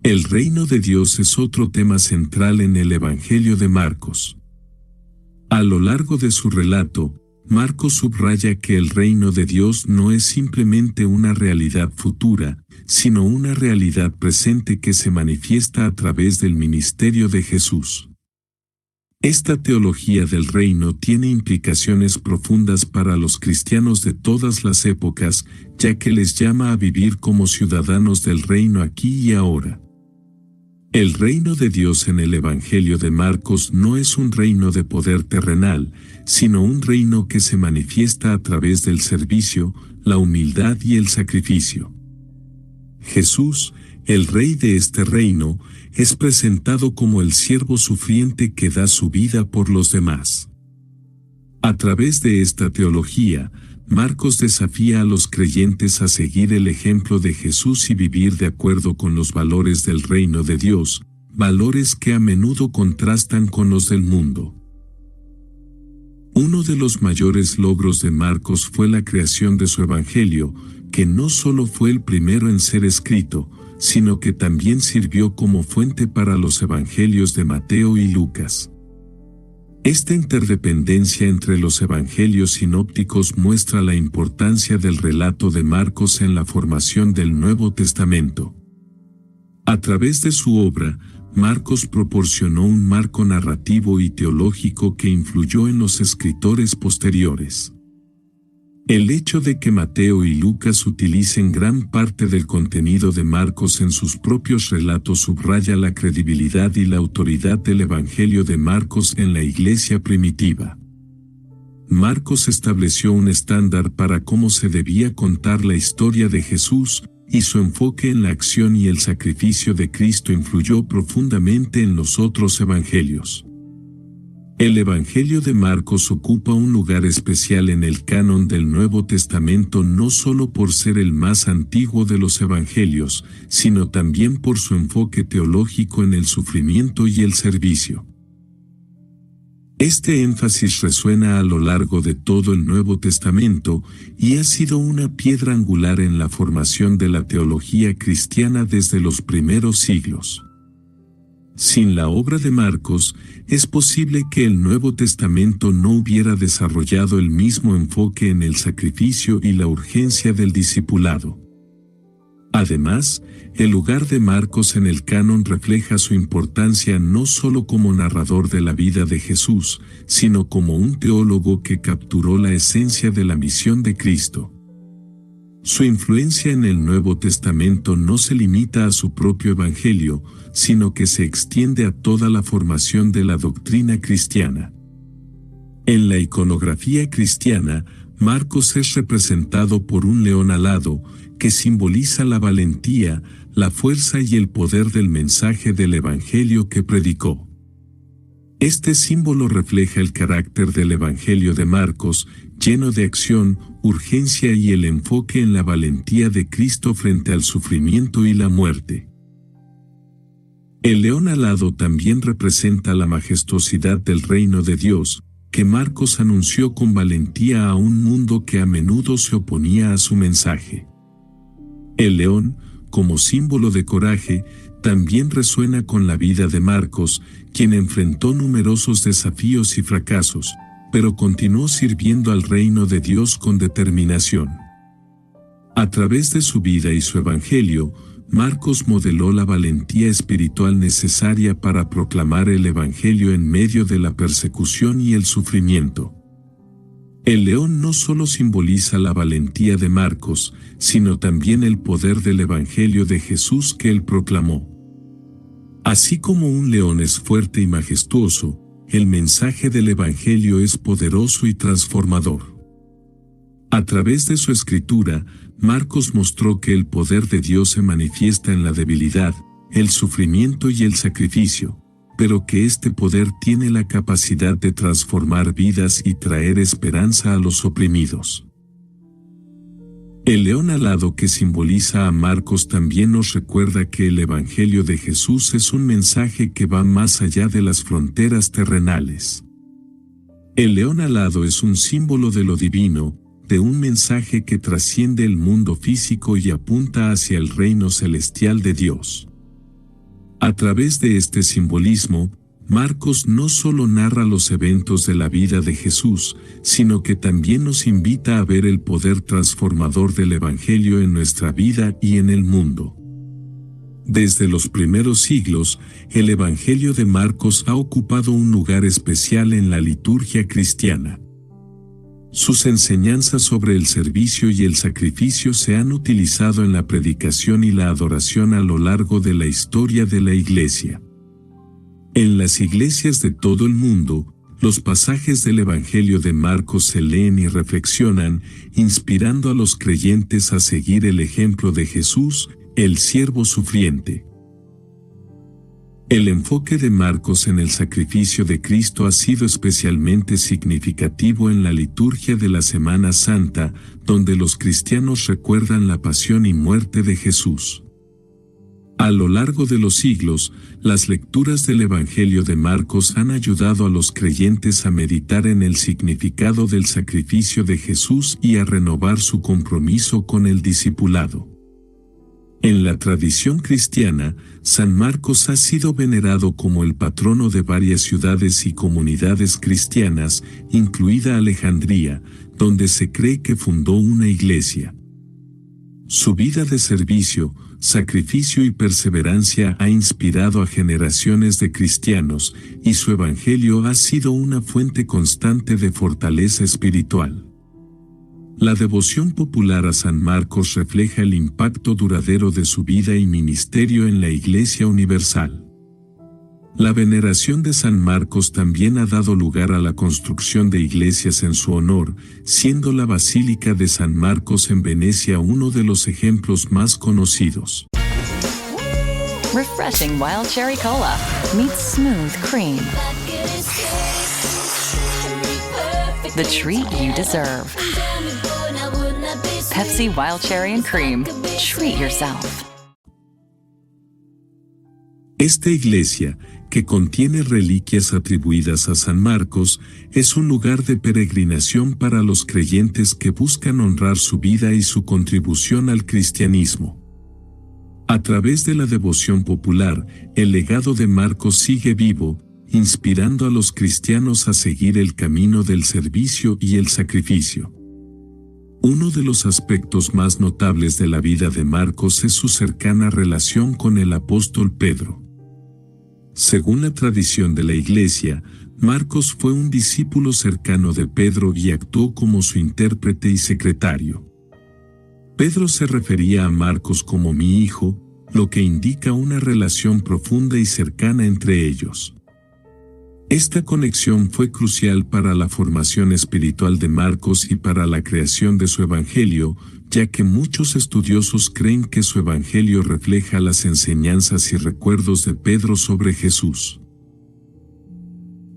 Speaker 1: El reino de Dios es otro tema central en el Evangelio de Marcos. A lo largo de su relato, Marcos subraya que el reino de Dios no es simplemente una realidad futura, sino una realidad presente que se manifiesta a través del ministerio de Jesús. Esta teología del reino tiene implicaciones profundas para los cristianos de todas las épocas, ya que les llama a vivir como ciudadanos del reino aquí y ahora. El reino de Dios en el Evangelio de Marcos no es un reino de poder terrenal, sino un reino que se manifiesta a través del servicio, la humildad y el sacrificio. Jesús, el Rey de este reino, es presentado como el siervo sufriente que da su vida por los demás. A través de esta teología, Marcos desafía a los creyentes a seguir el ejemplo de Jesús y vivir de acuerdo con los valores del reino de Dios, valores que a menudo contrastan con los del mundo. Uno de los mayores logros de Marcos fue la creación de su evangelio, que no solo fue el primero en ser escrito, sino que también sirvió como fuente para los evangelios de Mateo y Lucas. Esta interdependencia entre los evangelios sinópticos muestra la importancia del relato de Marcos en la formación del Nuevo Testamento. A través de su obra, Marcos proporcionó un marco narrativo y teológico que influyó en los escritores posteriores. El hecho de que Mateo y Lucas utilicen gran parte del contenido de Marcos en sus propios relatos subraya la credibilidad y la autoridad del Evangelio de Marcos en la Iglesia primitiva. Marcos estableció un estándar para cómo se debía contar la historia de Jesús, y su enfoque en la acción y el sacrificio de Cristo influyó profundamente en los otros evangelios. El Evangelio de Marcos ocupa un lugar especial en el canon del Nuevo Testamento no solo por ser el más antiguo de los evangelios, sino también por su enfoque teológico en el sufrimiento y el servicio. Este énfasis resuena a lo largo de todo el Nuevo Testamento y ha sido una piedra angular en la formación de la teología cristiana desde los primeros siglos. Sin la obra de Marcos, es posible que el Nuevo Testamento no hubiera desarrollado el mismo enfoque en el sacrificio y la urgencia del discipulado. Además, el lugar de Marcos en el canon refleja su importancia no solo como narrador de la vida de Jesús, sino como un teólogo que capturó la esencia de la misión de Cristo. Su influencia en el Nuevo Testamento no se limita a su propio evangelio, sino que se extiende a toda la formación de la doctrina cristiana. En la iconografía cristiana, Marcos es representado por un león alado, que simboliza la valentía, la fuerza y el poder del mensaje del evangelio que predicó. Este símbolo refleja el carácter del evangelio de Marcos, lleno de acción, urgencia y el enfoque en la valentía de Cristo frente al sufrimiento y la muerte. El león alado también representa la majestuosidad del reino de Dios, que Marcos anunció con valentía a un mundo que a menudo se oponía a su mensaje. El león, como símbolo de coraje, también resuena con la vida de Marcos, quien enfrentó numerosos desafíos y fracasos, pero continuó sirviendo al reino de Dios con determinación. A través de su vida y su evangelio, Marcos modeló la valentía espiritual necesaria para proclamar el evangelio en medio de la persecución y el sufrimiento. El león no solo simboliza la valentía de Marcos, sino también el poder del evangelio de Jesús que él proclamó. Así como un león es fuerte y majestuoso, el mensaje del evangelio es poderoso y transformador. A través de su escritura, Marcos mostró que el poder de Dios se manifiesta en la debilidad, el sufrimiento y el sacrificio, pero que este poder tiene la capacidad de transformar vidas y traer esperanza a los oprimidos. El león alado que simboliza a Marcos también nos recuerda que el evangelio de Jesús es un mensaje que va más allá de las fronteras terrenales. El león alado es un símbolo de lo divino, de un mensaje que trasciende el mundo físico y apunta hacia el reino celestial de Dios. A través de este simbolismo, Marcos no solo narra los eventos de la vida de Jesús, sino que también nos invita a ver el poder transformador del evangelio en nuestra vida y en el mundo. Desde los primeros siglos, el evangelio de Marcos ha ocupado un lugar especial en la liturgia cristiana. Sus enseñanzas sobre el servicio y el sacrificio se han utilizado en la predicación y la adoración a lo largo de la historia de la Iglesia. En las iglesias de todo el mundo, los pasajes del Evangelio de Marcos se leen y reflexionan, inspirando a los creyentes a seguir el ejemplo de Jesús, el siervo sufriente. El enfoque de Marcos en el sacrificio de Cristo ha sido especialmente significativo en la liturgia de la Semana Santa, donde los cristianos recuerdan la pasión y muerte de Jesús. A lo largo de los siglos, las lecturas del Evangelio de Marcos han ayudado a los creyentes a meditar en el significado del sacrificio de Jesús y a renovar su compromiso con el discipulado. En la tradición cristiana, San Marcos ha sido venerado como el patrono de varias ciudades y comunidades cristianas, incluida Alejandría, donde se cree que fundó una iglesia. Su vida de servicio, sacrificio y perseverancia ha inspirado a generaciones de cristianos, y su evangelio ha sido una fuente constante de fortaleza espiritual. La devoción popular a San Marcos refleja el impacto duradero de su vida y ministerio en la Iglesia Universal. La veneración de San Marcos también ha dado lugar a la construcción de iglesias en su honor, siendo la Basílica de San Marcos en Venecia uno de los ejemplos más conocidos.
Speaker 6: Refreshing Wild Cherry Cola meets smooth cream. The treat you deserve. Pepsi Wild Cherry and Cream. Treat yourself.
Speaker 1: Esta iglesia, que contiene reliquias atribuidas a San Marcos, es un lugar de peregrinación para los creyentes que buscan honrar su vida y su contribución al cristianismo. A través de la devoción popular, el legado de Marcos sigue vivo, inspirando a los cristianos a seguir el camino del servicio y el sacrificio. Uno de los aspectos más notables de la vida de Marcos es su cercana relación con el apóstol Pedro. Según la tradición de la Iglesia, Marcos fue un discípulo cercano de Pedro y actuó como su intérprete y secretario. Pedro se refería a Marcos como mi hijo, lo que indica una relación profunda y cercana entre ellos. Esta conexión fue crucial para la formación espiritual de Marcos y para la creación de su evangelio, ya que muchos estudiosos creen que su evangelio refleja las enseñanzas y recuerdos de Pedro sobre Jesús.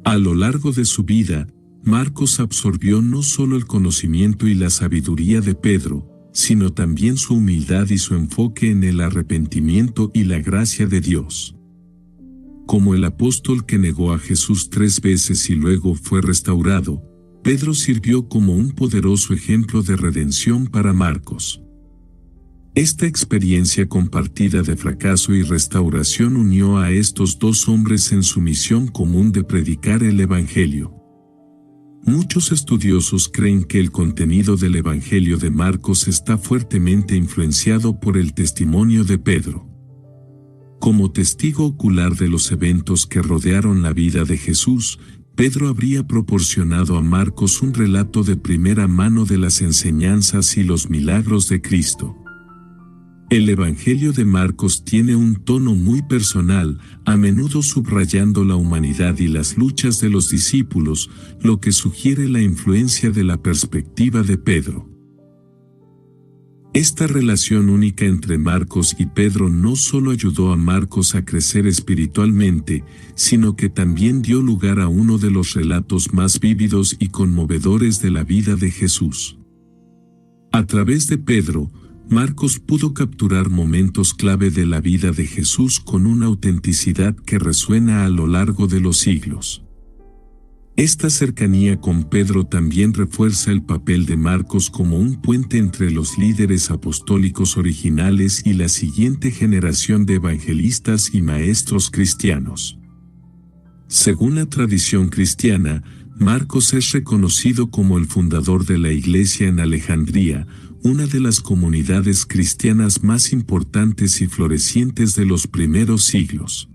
Speaker 1: A lo largo de su vida, Marcos absorbió no solo el conocimiento y la sabiduría de Pedro, sino también su humildad y su enfoque en el arrepentimiento y la gracia de Dios. Como el apóstol que negó a Jesús 3 veces y luego fue restaurado, Pedro sirvió como un poderoso ejemplo de redención para Marcos. Esta experiencia compartida de fracaso y restauración unió a estos dos hombres en su misión común de predicar el Evangelio. Muchos estudiosos creen que el contenido del Evangelio de Marcos está fuertemente influenciado por el testimonio de Pedro. Como testigo ocular de los eventos que rodearon la vida de Jesús, Pedro habría proporcionado a Marcos un relato de primera mano de las enseñanzas y los milagros de Cristo. El Evangelio de Marcos tiene un tono muy personal, a menudo subrayando la humanidad y las luchas de los discípulos, lo que sugiere la influencia de la perspectiva de Pedro. Esta relación única entre Marcos y Pedro no solo ayudó a Marcos a crecer espiritualmente, sino que también dio lugar a uno de los relatos más vívidos y conmovedores de la vida de Jesús. A través de Pedro, Marcos pudo capturar momentos clave de la vida de Jesús con una autenticidad que resuena a lo largo de los siglos. Esta cercanía con Pedro también refuerza el papel de Marcos como un puente entre los líderes apostólicos originales y la siguiente generación de evangelistas y maestros cristianos. Según la tradición cristiana, Marcos es reconocido como el fundador de la Iglesia en Alejandría, una de las comunidades cristianas más importantes y florecientes de los primeros siglos.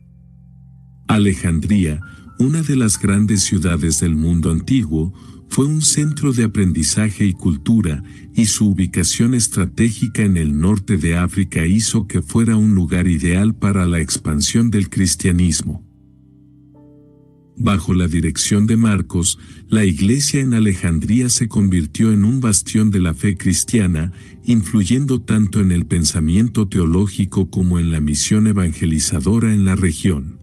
Speaker 1: Alejandría, una de las grandes ciudades del mundo antiguo, fue un centro de aprendizaje y cultura, y su ubicación estratégica en el norte de África hizo que fuera un lugar ideal para la expansión del cristianismo. Bajo la dirección de Marcos, la iglesia en Alejandría se convirtió en un bastión de la fe cristiana, influyendo tanto en el pensamiento teológico como en la misión evangelizadora en la región.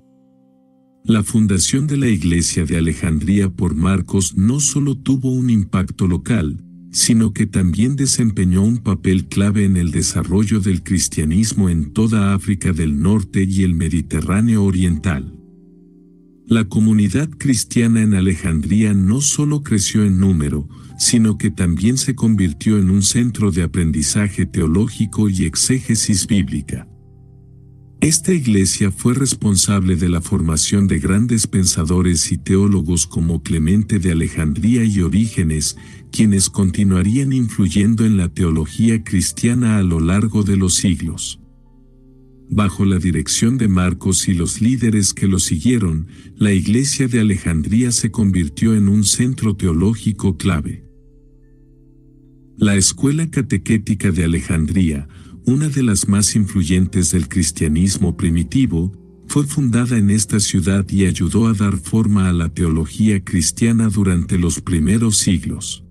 Speaker 1: La fundación de la iglesia de Alejandría por Marcos no solo tuvo un impacto local, sino que también desempeñó un papel clave en el desarrollo del cristianismo en toda África del Norte y el Mediterráneo Oriental. La comunidad cristiana en Alejandría no solo creció en número, sino que también se convirtió en un centro de aprendizaje teológico y exégesis bíblica. Esta iglesia fue responsable de la formación de grandes pensadores y teólogos como Clemente de Alejandría y Orígenes, quienes continuarían influyendo en la teología cristiana a lo largo de los siglos. Bajo la dirección de Marcos y los líderes que lo siguieron, la iglesia de Alejandría se convirtió en un centro teológico clave. La escuela catequética de Alejandría, una de las más influyentes del cristianismo primitivo, fue fundada en esta ciudad y ayudó a dar forma a la teología cristiana durante los primeros siglos.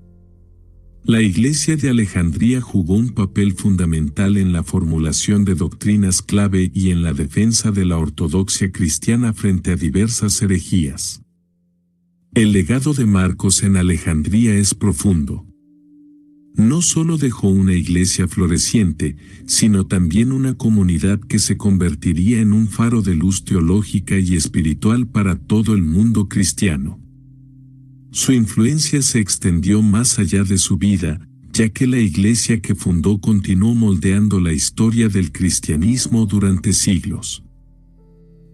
Speaker 1: La Iglesia de Alejandría jugó un papel fundamental en la formulación de doctrinas clave y en la defensa de la ortodoxia cristiana frente a diversas herejías. El legado de Marcos en Alejandría es profundo. No solo dejó una iglesia floreciente, sino también una comunidad que se convertiría en un faro de luz teológica y espiritual para todo el mundo cristiano. Su influencia se extendió más allá de su vida, ya que la iglesia que fundó continuó moldeando la historia del cristianismo durante siglos.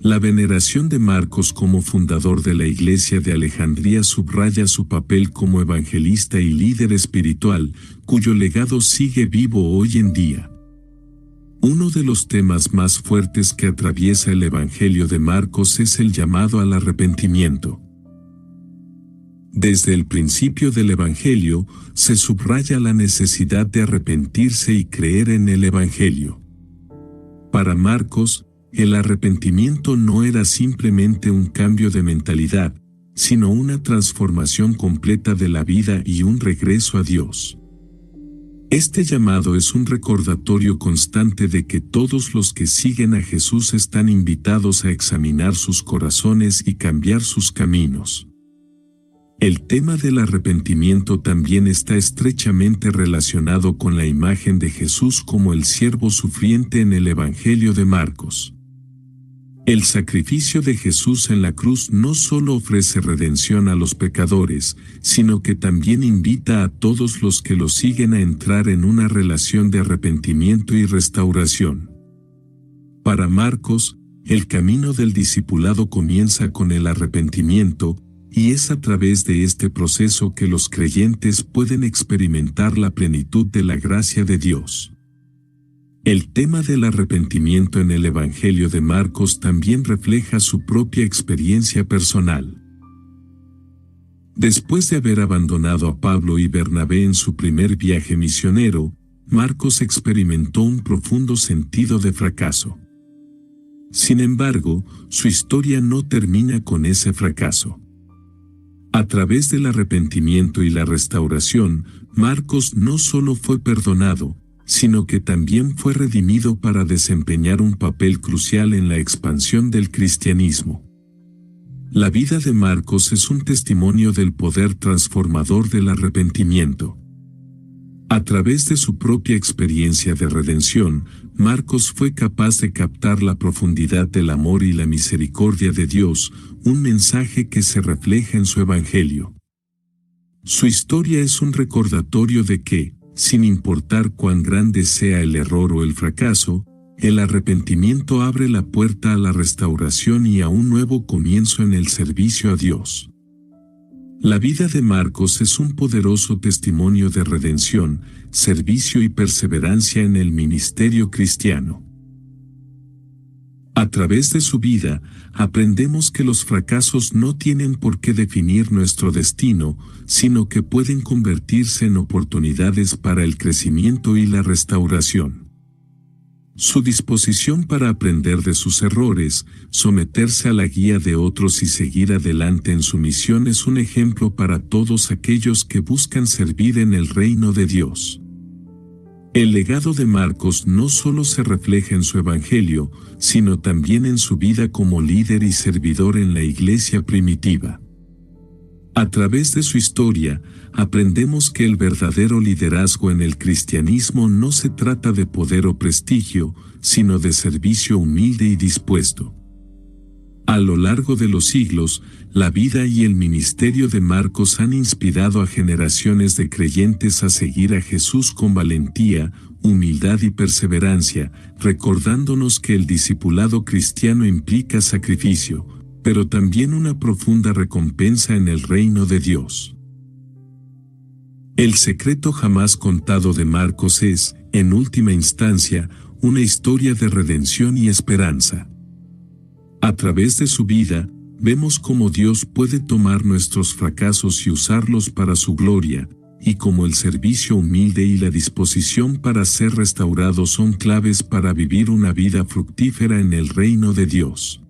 Speaker 1: La veneración de Marcos como fundador de la iglesia de Alejandría subraya su papel como evangelista y líder espiritual, cuyo legado sigue vivo hoy en día. Uno de los temas más fuertes que atraviesa el Evangelio de Marcos es el llamado al arrepentimiento. Desde el principio del Evangelio, se subraya la necesidad de arrepentirse y creer en el Evangelio. Para Marcos, el arrepentimiento no era simplemente un cambio de mentalidad, sino una transformación completa de la vida y un regreso a Dios. Este llamado es un recordatorio constante de que todos los que siguen a Jesús están invitados a examinar sus corazones y cambiar sus caminos. El tema del arrepentimiento también está estrechamente relacionado con la imagen de Jesús como el siervo sufriente en el Evangelio de Marcos. El sacrificio de Jesús en la cruz no solo ofrece redención a los pecadores, sino que también invita a todos los que lo siguen a entrar en una relación de arrepentimiento y restauración. Para Marcos, el camino del discipulado comienza con el arrepentimiento, y es a través de este proceso que los creyentes pueden experimentar la plenitud de la gracia de Dios. El tema del arrepentimiento en el Evangelio de Marcos también refleja su propia experiencia personal. Después de haber abandonado a Pablo y Bernabé en su primer viaje misionero, Marcos experimentó un profundo sentido de fracaso. Sin embargo, su historia no termina con ese fracaso. A través del arrepentimiento y la restauración, Marcos no solo fue perdonado, sino que también fue redimido para desempeñar un papel crucial en la expansión del cristianismo. La vida de Marcos es un testimonio del poder transformador del arrepentimiento. A través de su propia experiencia de redención, Marcos fue capaz de captar la profundidad del amor y la misericordia de Dios, un mensaje que se refleja en su Evangelio. Su historia es un recordatorio de que, sin importar cuán grande sea el error o el fracaso, el arrepentimiento abre la puerta a la restauración y a un nuevo comienzo en el servicio a Dios. La vida de Marcos es un poderoso testimonio de redención, servicio y perseverancia en el ministerio cristiano. A través de su vida, aprendemos que los fracasos no tienen por qué definir nuestro destino, sino que pueden convertirse en oportunidades para el crecimiento y la restauración. Su disposición para aprender de sus errores, someterse a la guía de otros y seguir adelante en su misión es un ejemplo para todos aquellos que buscan servir en el reino de Dios. El legado de Marcos no solo se refleja en su evangelio, sino también en su vida como líder y servidor en la iglesia primitiva. A través de su historia, aprendemos que el verdadero liderazgo en el cristianismo no se trata de poder o prestigio, sino de servicio humilde y dispuesto. A lo largo de los siglos, la vida y el ministerio de Marcos han inspirado a generaciones de creyentes a seguir a Jesús con valentía, humildad y perseverancia, recordándonos que el discipulado cristiano implica sacrificio, pero también una profunda recompensa en el reino de Dios. El secreto jamás contado de Marcos es, en última instancia, una historia de redención y esperanza. A través de su vida, vemos cómo Dios puede tomar nuestros fracasos y usarlos para su gloria, y cómo el servicio humilde y la disposición para ser restaurados son claves para vivir una vida fructífera en el reino de Dios.